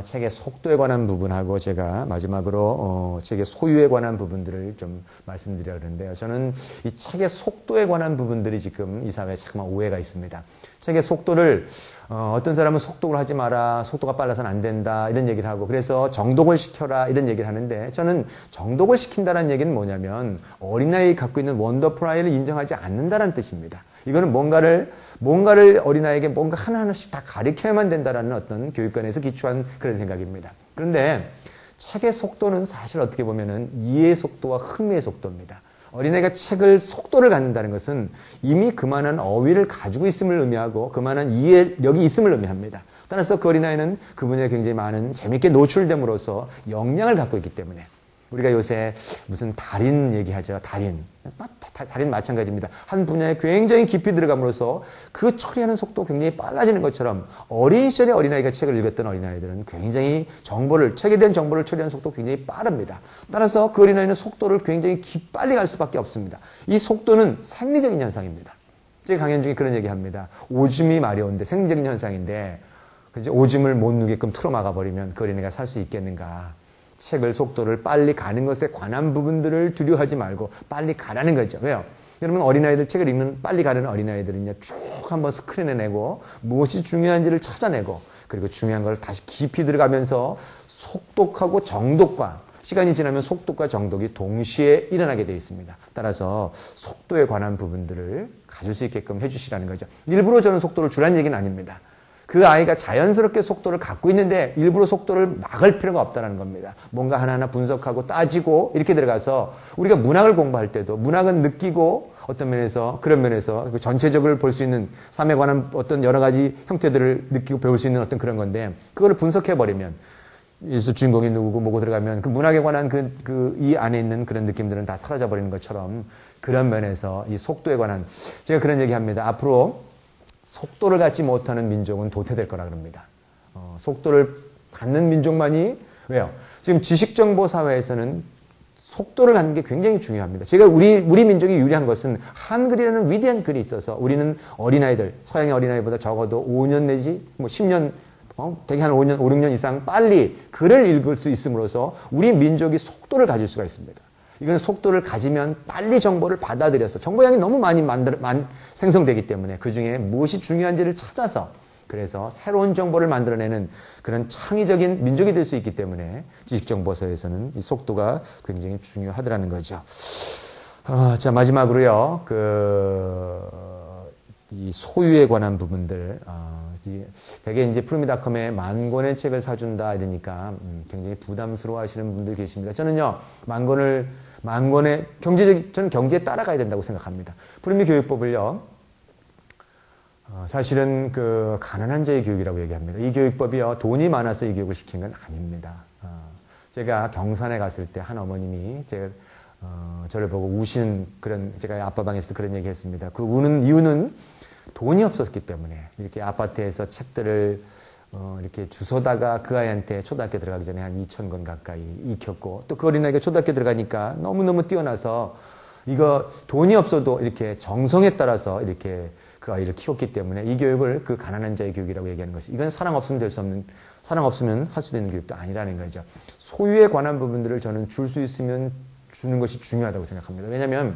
책의 속도에 관한 부분하고 제가 마지막으로 책의 소유에 관한 부분들을 좀 말씀드리려고 하는데요. 저는 이 책의 속도에 관한 부분들이 지금 이 사회에 잠깐 오해가 있습니다. 책의 속도를 어떤 사람은 속독을 하지 마라, 속도가 빨라서는 안 된다 이런 얘기를 하고 그래서 정독을 시켜라 이런 얘기를 하는데 저는 정독을 시킨다는 얘기는 뭐냐면 어린아이가 갖고 있는 원더풀아이를 인정하지 않는다는 뜻입니다. 이거는 뭔가를 어린아이에게 뭔가 하나하나씩 다 가르쳐야만 된다라는 어떤 교육관에서 기초한 그런 생각입니다. 그런데 책의 속도는 사실 어떻게 보면은 이해의 속도와 흥미의 속도입니다. 어린아이가 책을 속도를 갖는다는 것은 이미 그만한 어휘를 가지고 있음을 의미하고 그만한 이해력이 있음을 의미합니다. 따라서 그 어린아이는 그 분야에 굉장히 많은 재밌게 노출됨으로써 역량을 갖고 있기 때문에 우리가 요새 무슨 달인 얘기하죠. 달인 마찬가지입니다. 한 분야에 굉장히 깊이 들어감으로써 그 처리하는 속도 굉장히 빨라지는 것처럼 어린 시절에 어린아이가 책을 읽었던 어린아이들은 굉장히 책에 대한 정보를 처리하는 속도가 굉장히 빠릅니다. 따라서 그 어린아이는 속도를 굉장히 빨리 갈 수밖에 없습니다. 이 속도는 생리적인 현상입니다. 제 강연 중에 그런 얘기합니다. 오줌이 마려운데 생리적인 현상인데 오줌을 못 누게끔 틀어막아버리면 그 어린아이가 살 수 있겠는가. 책을 속도를 빨리 가는 것에 관한 부분들을 두려워하지 말고 빨리 가라는 거죠. 왜요? 여러분 어린아이들 책을 읽는 빨리 가는 어린아이들은요 쭉 한번 스크린에 내고 무엇이 중요한지를 찾아내고 그리고 중요한 걸 다시 깊이 들어가면서 속독하고 정독과 시간이 지나면 속독과 정독이 동시에 일어나게 되어 있습니다. 따라서 속도에 관한 부분들을 가질 수 있게끔 해주시라는 거죠. 일부러 저는 속도를 주라는 얘기는 아닙니다. 그 아이가 자연스럽게 속도를 갖고 있는데 일부러 속도를 막을 필요가 없다는 겁니다. 뭔가 하나하나 분석하고 따지고 이렇게 들어가서 우리가 문학을 공부할 때도 문학은 느끼고 어떤 면에서 그런 면에서 전체적으로 볼 수 있는 삶에 관한 어떤 여러 가지 형태들을 느끼고 배울 수 있는 어떤 그런 건데 그거를 분석해버리면 예수 주인공이 누구고 뭐고 들어가면 그 문학에 관한 이 안에 있는 그런 느낌들은 다 사라져버리는 것처럼 그런 면에서 이 속도에 관한 제가 그런 얘기합니다. 앞으로 속도를 갖지 못하는 민족은 도태될 거라 그럽니다. 속도를 갖는 민족만이 왜요? 지금 지식정보 사회에서는 속도를 갖는 게 굉장히 중요합니다. 제가 우리 민족이 유리한 것은 한글이라는 위대한 글이 있어서 우리는 어린아이들, 서양의 어린아이보다 적어도 5년 내지 10년, 되게 한 6년 이상 빨리 글을 읽을 수 있음으로써 우리 민족이 속도를 가질 수가 있습니다. 이건 속도를 가지면 빨리 정보를 받아들여서 정보량이 너무 많이 생성되기 때문에 그 중에 무엇이 중요한지를 찾아서 그래서 새로운 정보를 만들어내는 그런 창의적인 민족이 될 수 있기 때문에 지식정보서에서는 이 속도가 굉장히 중요하더라는 거죠. 자, 마지막으로요, 이 소유에 관한 부분들, 되게 이제 푸르미닷컴에 10,000권의 책을 사준다 이러니까 굉장히 부담스러워 하시는 분들 계십니다. 저는요, 10,000권의 저는 경제에 따라가야 된다고 생각합니다. 푸르미 교육법을요, 사실은 가난한 자의 교육이라고 얘기합니다. 이 교육법이요, 돈이 많아서 이 교육을 시킨 건 아닙니다. 제가 경산에 갔을 때 한 어머님이 저를 보고 우시는 제가 아빠 방에서도 그런 얘기 했습니다. 그 우는 이유는 돈이 없었기 때문에 이렇게 아파트에서 책들을 이렇게 주워다가 그 아이한테 초등학교 들어가기 전에 한 2,000권 가까이 익혔고 또 그 어린아이가 초등학교 들어가니까 너무너무 뛰어나서 이거 돈이 없어도 이렇게 정성에 따라서 이렇게 그 아이를 키웠기 때문에 이 교육을 그 가난한 자의 교육이라고 얘기하는 것이 이건 사랑 없으면 될 수 없는 사랑 없으면 할 수 있는 교육도 아니라는 거죠. 소유에 관한 부분들을 저는 줄 수 있으면 주는 것이 중요하다고 생각합니다. 왜냐하면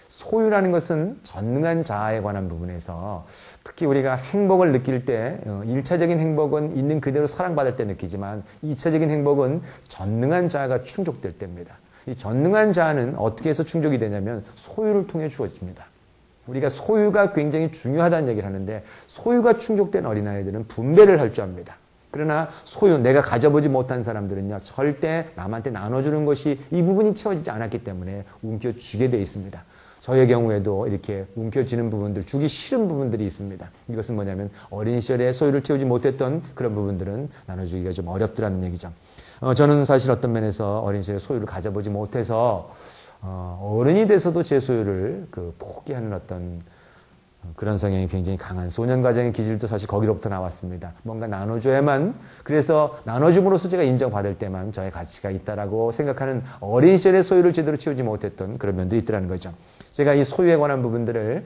소유라는 것은 전능한 자아에 관한 부분에서 특히 우리가 행복을 느낄 때 1차적인 행복은 있는 그대로 사랑받을 때 느끼지만 2차적인 행복은 전능한 자아가 충족될 때입니다. 이 전능한 자아는 어떻게 해서 충족이 되냐면 소유를 통해 주어집니다. 우리가 소유가 굉장히 중요하다는 얘기를 하는데 소유가 충족된 어린아이들은 분배를 할 줄 압니다. 그러나 소유, 내가 가져보지 못한 사람들은요, 절대 남한테 나눠주는 것이 이 부분이 채워지지 않았기 때문에 움켜쥐게 되어 있습니다. 저의 경우에도 이렇게 움켜쥐는 부분들, 주기 싫은 부분들이 있습니다. 이것은 뭐냐면 어린 시절에 소유를 채우지 못했던 그런 부분들은 나눠주기가 좀 어렵더라는 얘기죠. 저는 사실 어떤 면에서 어린 시절에 소유를 가져보지 못해서 어른이 돼서도 제 소유를 포기하는 어떤 그런 성향이 굉장히 강한 소년 과정의 기질도 사실 거기로부터 나왔습니다. 뭔가 나눠줘야만, 그래서 나눠줌으로써 제가 인정받을 때만 저의 가치가 있다라고 생각하는 어린 시절의 소유를 제대로 채우지 못했던 그런 면도 있더라는 거죠. 제가 이 소유에 관한 부분들을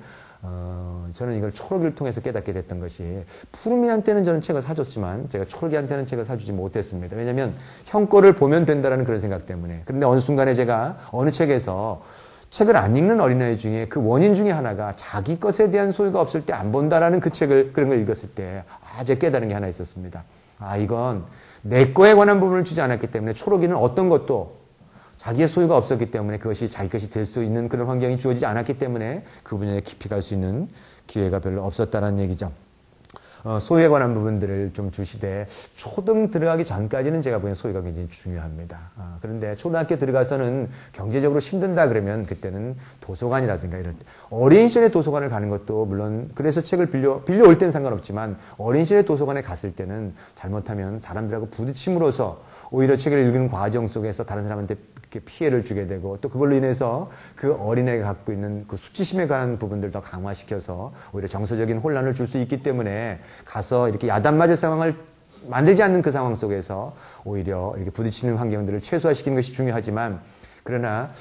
저는 이걸 초록이를 통해서 깨닫게 됐던 것이 푸르미한테는 저는 책을 사줬지만 제가 초록이한테는 책을 사주지 못했습니다. 왜냐하면 형 거를 보면 된다는 그런 생각 때문에. 그런데 어느 순간에 제가 어느 책에서 책을 안 읽는 어린아이 중에 그 원인 중에 하나가 자기 것에 대한 소유가 없을 때 안 본다라는 그런 걸 읽었을 때 제가 깨달은 게 하나 있었습니다. 이건 내 거에 관한 부분을 주지 않았기 때문에 초록이는 어떤 것도 자기의 소유가 없었기 때문에 그것이 자기 것이 될 수 있는 그런 환경이 주어지지 않았기 때문에 그 분야에 깊이 갈 수 있는 기회가 별로 없었다는 얘기죠. 소유에 관한 부분들을 좀 주시되 초등 들어가기 전까지는 제가 보기엔 소유가 굉장히 중요합니다. 그런데 초등학교 들어가서는 경제적으로 힘든다 그러면 그때는 도서관이라든가 이럴 때 어린 시절에 도서관을 가는 것도 물론 그래서 책을 빌려올 때는 상관없지만 어린 시절에 도서관에 갔을 때는 잘못하면 사람들하고 부딪힘으로써 오히려 책을 읽는 과정 속에서 다른 사람한테 이렇게 피해를 주게 되고 또 그걸로 인해서 그 어린애가 갖고 있는 그 수치심에 관한 부분들을 더 강화시켜서 오히려 정서적인 혼란을 줄 수 있기 때문에 가서 이렇게 야단 맞을 상황을 만들지 않는 그 상황 속에서 오히려 이렇게 부딪히는 환경들을 최소화시키는 것이 중요하지만 그러나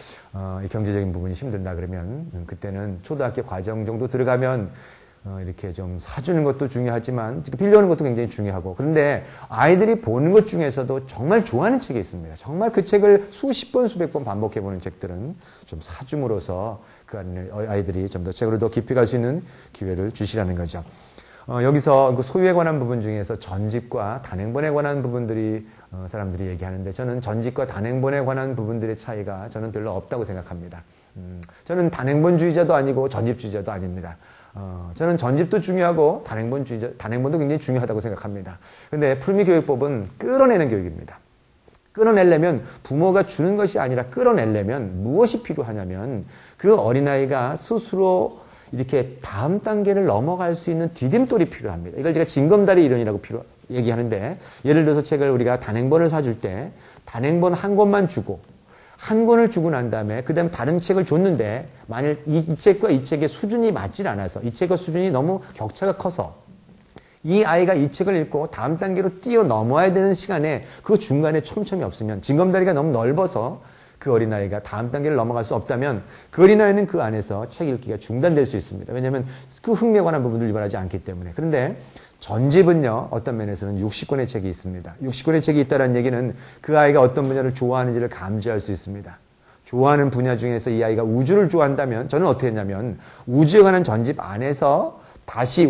이 경제적인 부분이 힘들다 그러면 그때는 초등학교 과정 정도 들어가면 이렇게 좀 사주는 것도 중요하지만 빌려오는 것도 굉장히 중요하고 그런데 아이들이 보는 것 중에서도 정말 좋아하는 책이 있습니다. 정말 그 책을 수십 번 수백 번 반복해보는 책들은 좀 사줌으로써 그 아이들이 좀 더 책으로 더 깊이 갈 수 있는 기회를 주시라는 거죠. 여기서 그 소유에 관한 부분 중에서 전집과 단행본에 관한 부분들이 사람들이 얘기하는데 저는 전집과 단행본에 관한 부분들의 차이가 저는 별로 없다고 생각합니다. 저는 단행본주의자도 아니고 전집주의자도 아닙니다. 저는 전집도 중요하고 단행본도 굉장히 중요하다고 생각합니다. 근데 푸르미 교육법은 끌어내는 교육입니다. 끌어내려면 부모가 주는 것이 아니라 끌어내려면 무엇이 필요하냐면 그 어린아이가 스스로 이렇게 다음 단계를 넘어갈 수 있는 디딤돌이 필요합니다. 이걸 제가 징검다리 이론이라고 얘기하는데 예를 들어서 책을 우리가 단행본을 사줄 때 단행본 한 권만 주고 한 권을 주고 난 다음에 그 다음에 다른 책을 줬는데 만일 이 책과 이 책의 수준이 맞질 않아서 이 책과 수준이 너무 격차가 커서 이 아이가 이 책을 읽고 다음 단계로 뛰어넘어야 되는 시간에 그 중간에 촘촘히 없으면 징검다리가 너무 넓어서 그 어린아이가 다음 단계를 넘어갈 수 없다면 그 어린아이는 그 안에서 책 읽기가 중단될 수 있습니다. 왜냐하면 그 흥미에 관한 부분을 유발하지 않기 때문에. 그런데 전집은요, 어떤 면에서는 60권의 책이 있습니다. 60권의 책이 있다는 얘기는 그 아이가 어떤 분야를 좋아하는지를 감지할 수 있습니다. 좋아하는 분야 중에서 이 아이가 우주를 좋아한다면 저는 어떻게 했냐면 우주에 관한 전집 안에서 다시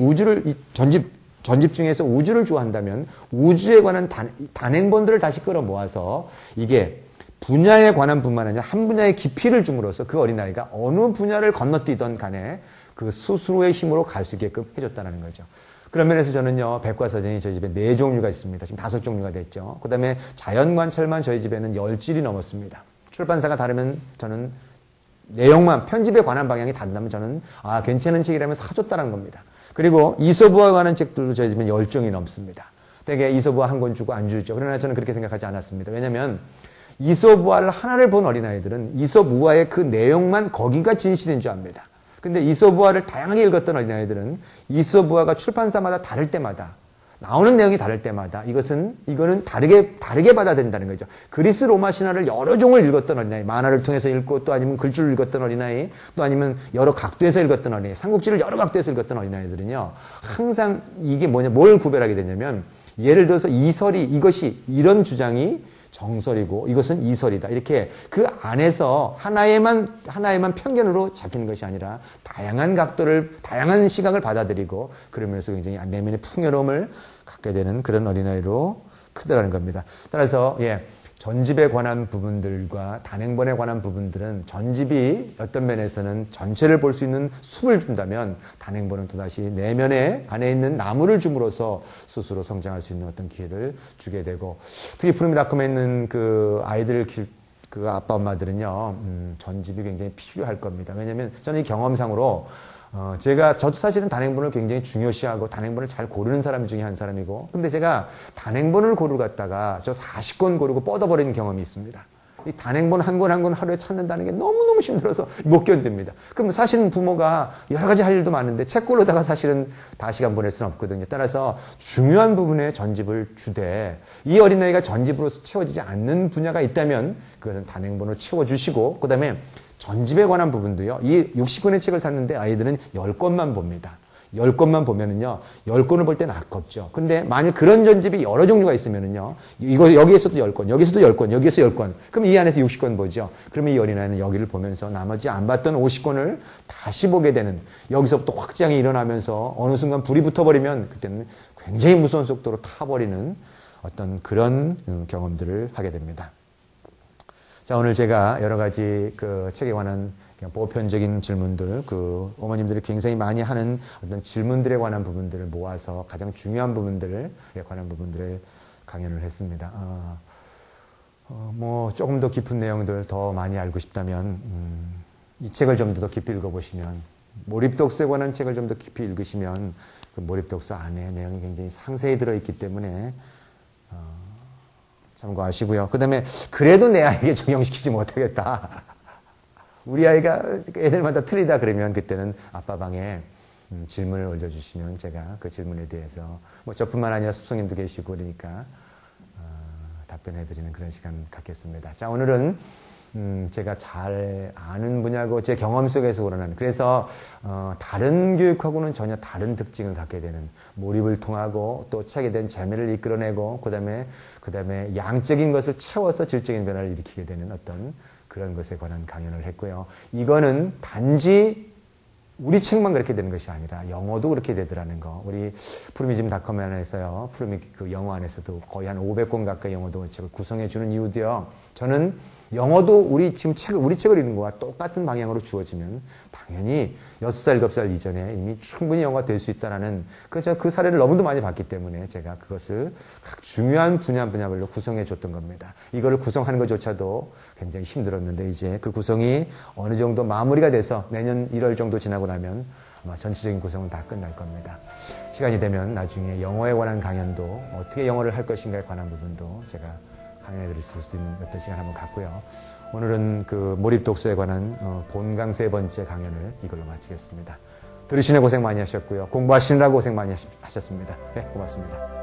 전집 중에서 우주를 좋아한다면 우주에 관한 단행본들을 다시 끌어모아서 이게 분야에 관한 뿐만 아니라 한 분야의 깊이를 줌으로써 그 어린아이가 어느 분야를 건너뛰던 간에 그 스스로의 힘으로 갈 수 있게끔 해줬다는 거죠. 그런 면에서 저는요, 백과사전이 저희 집에 4종류가 있습니다. 지금 5종류가 됐죠. 그 다음에 자연관찰만 저희 집에는 10질이 넘었습니다. 출판사가 다르면 저는 내용만, 편집에 관한 방향이 다르다면 저는, 괜찮은 책이라면 사줬다는 겁니다. 그리고 이솝우와 관한 책들도 저희 집엔 10종이 넘습니다. 되게 이솝우화 한 권 주고 안 주죠. 그러나 저는 그렇게 생각하지 않았습니다. 왜냐면 이솝우화를 하나를 본 어린아이들은 이솝우화의 그 내용만 거기가 진실인 줄 압니다. 근데 이솝우화를 다양하게 읽었던 어린아이들은 이솝우화가 출판사마다 다를 때마다 나오는 내용이 다를 때마다 이거는 다르게 받아들인다는 거죠. 그리스 로마 신화를 여러 종을 읽었던 어린아이, 만화를 통해서 읽고 또 아니면 글줄을 읽었던 어린아이, 또 아니면 여러 각도에서 읽었던 어린아이, 삼국지를 여러 각도에서 읽었던 어린아이들은요, 항상 이게 뭘 구별하게 되냐면, 예를 들어서 이런 주장이 정설이고 이것은 이설이다. 이렇게 그 안에서 하나에만 편견으로 잡히는 것이 아니라 다양한 각도를, 다양한 시각을 받아들이고 그러면서 굉장히 내면의 풍요로움을 갖게 되는 그런 어린아이로 크더라는 겁니다. 따라서, 전집에 관한 부분들과 단행본에 관한 부분들은 전집이 어떤 면에서는 전체를 볼 수 있는 숲을 준다면 단행본은 또다시 내면에 안에 있는 나무를 줌으로써 스스로 성장할 수 있는 어떤 기회를 주게 되고, 특히 푸르미닷컴에 있는 그 아이들을 그 아빠 엄마들은요, 전집이 굉장히 필요할 겁니다. 왜냐하면 저는 이 경험상으로 저도 사실은 단행본을 굉장히 중요시하고 단행본을 잘 고르는 사람 중에 한 사람이고, 근데 제가 단행본을 고르러 갔다가 저 40권 고르고 뻗어버리는 경험이 있습니다. 이 단행본 한 권 한 권 하루에 찾는다는 게 너무너무 힘들어서 못 견딥니다. 그럼 사실은 부모가 여러 가지 할 일도 많은데 책 고르다가 사실은 다 시간 보낼 수는 없거든요. 따라서 중요한 부분에 전집을 주되 이 어린아이가 전집으로서 채워지지 않는 분야가 있다면 그것은 단행본으로 채워주시고, 그 다음에 전집에 관한 부분도요, 이 60권의 책을 샀는데 아이들은 10권만 봅니다. 10권만 보면은요, 10권을 볼 때는 아깝죠. 근데 만약 그런 전집이 여러 종류가 있으면은요, 여기에서도 10권, 여기서도 10권, 여기에서 10권. 그럼 이 안에서 60권 보죠. 그러면 이 어린아이는 여기를 보면서 나머지 안 봤던 50권을 다시 보게 되는, 여기서부터 확장이 일어나면서 어느 순간 불이 붙어버리면 그때는 굉장히 무서운 속도로 타버리는 어떤 그런 경험들을 하게 됩니다. 자, 오늘 제가 여러 가지 그 책에 관한 그냥 보편적인 질문들, 그 어머님들이 굉장히 많이 하는 어떤 질문들에 관한 부분들을 모아서 가장 중요한 부분들에 관한 부분들을 강연을 했습니다. 조금 더 깊은 내용들 더 많이 알고 싶다면, 이 책을 좀 더 깊이 읽어보시면, 몰입독서에 관한 책을 좀 더 깊이 읽으시면, 그 몰입독서 안에 내용이 굉장히 상세히 들어있기 때문에, 참고하시고요. 그 다음에, 그래도 내 아이에게 적용시키지 못하겠다. 우리 아이가 애들마다 틀리다 그러면 그때는 아빠 방에 질문을 올려주시면 제가 그 질문에 대해서 저뿐만 아니라 숲성님도 계시고 그러니까 답변해드리는 그런 시간 갖겠습니다. 자, 오늘은 제가 잘 아는 분야고 제 경험 속에서 우러나는, 그래서 다른 교육하고는 전혀 다른 특징을 갖게 되는, 몰입을 통하고 또 책에 대한 재미를 이끌어내고 그다음에 양적인 것을 채워서 질적인 변화를 일으키게 되는 어떤 그런 것에 관한 강연을 했고요. 이거는 단지 우리 책만 그렇게 되는 것이 아니라 영어도 그렇게 되더라는 거. 우리 푸르미즘닷컴 안에서요, 푸르미 그 영어 안에서도 거의 한 500권 가까이 영어 동화책을 구성해 주는 이유도요. 저는 영어도 우리 책을 읽는 거와 똑같은 방향으로 주어지면 당연히 6살, 7살 이전에 이미 충분히 영어가 될 수 있다라는 그 사례를 너무도 많이 봤기 때문에 제가 그것을 각 중요한 분야별로 구성해 줬던 겁니다. 이거를 구성하는 것조차도 굉장히 힘들었는데 이제 그 구성이 어느 정도 마무리가 돼서 내년 1월 정도 지나고 나면 아마 전체적인 구성은 다 끝날 겁니다. 시간이 되면 나중에 영어에 관한 강연도 어떻게 영어를 할 것인가에 관한 부분도 제가 강연해 드릴 수 있는 어떤 시간 한번 갖고요. 오늘은 그 몰입독서에 관한 본강 3번째 강연을 이걸로 마치겠습니다. 들으시느라 고생 많이 하셨고요. 공부하시느라 고생 많이 하셨습니다. 네, 고맙습니다.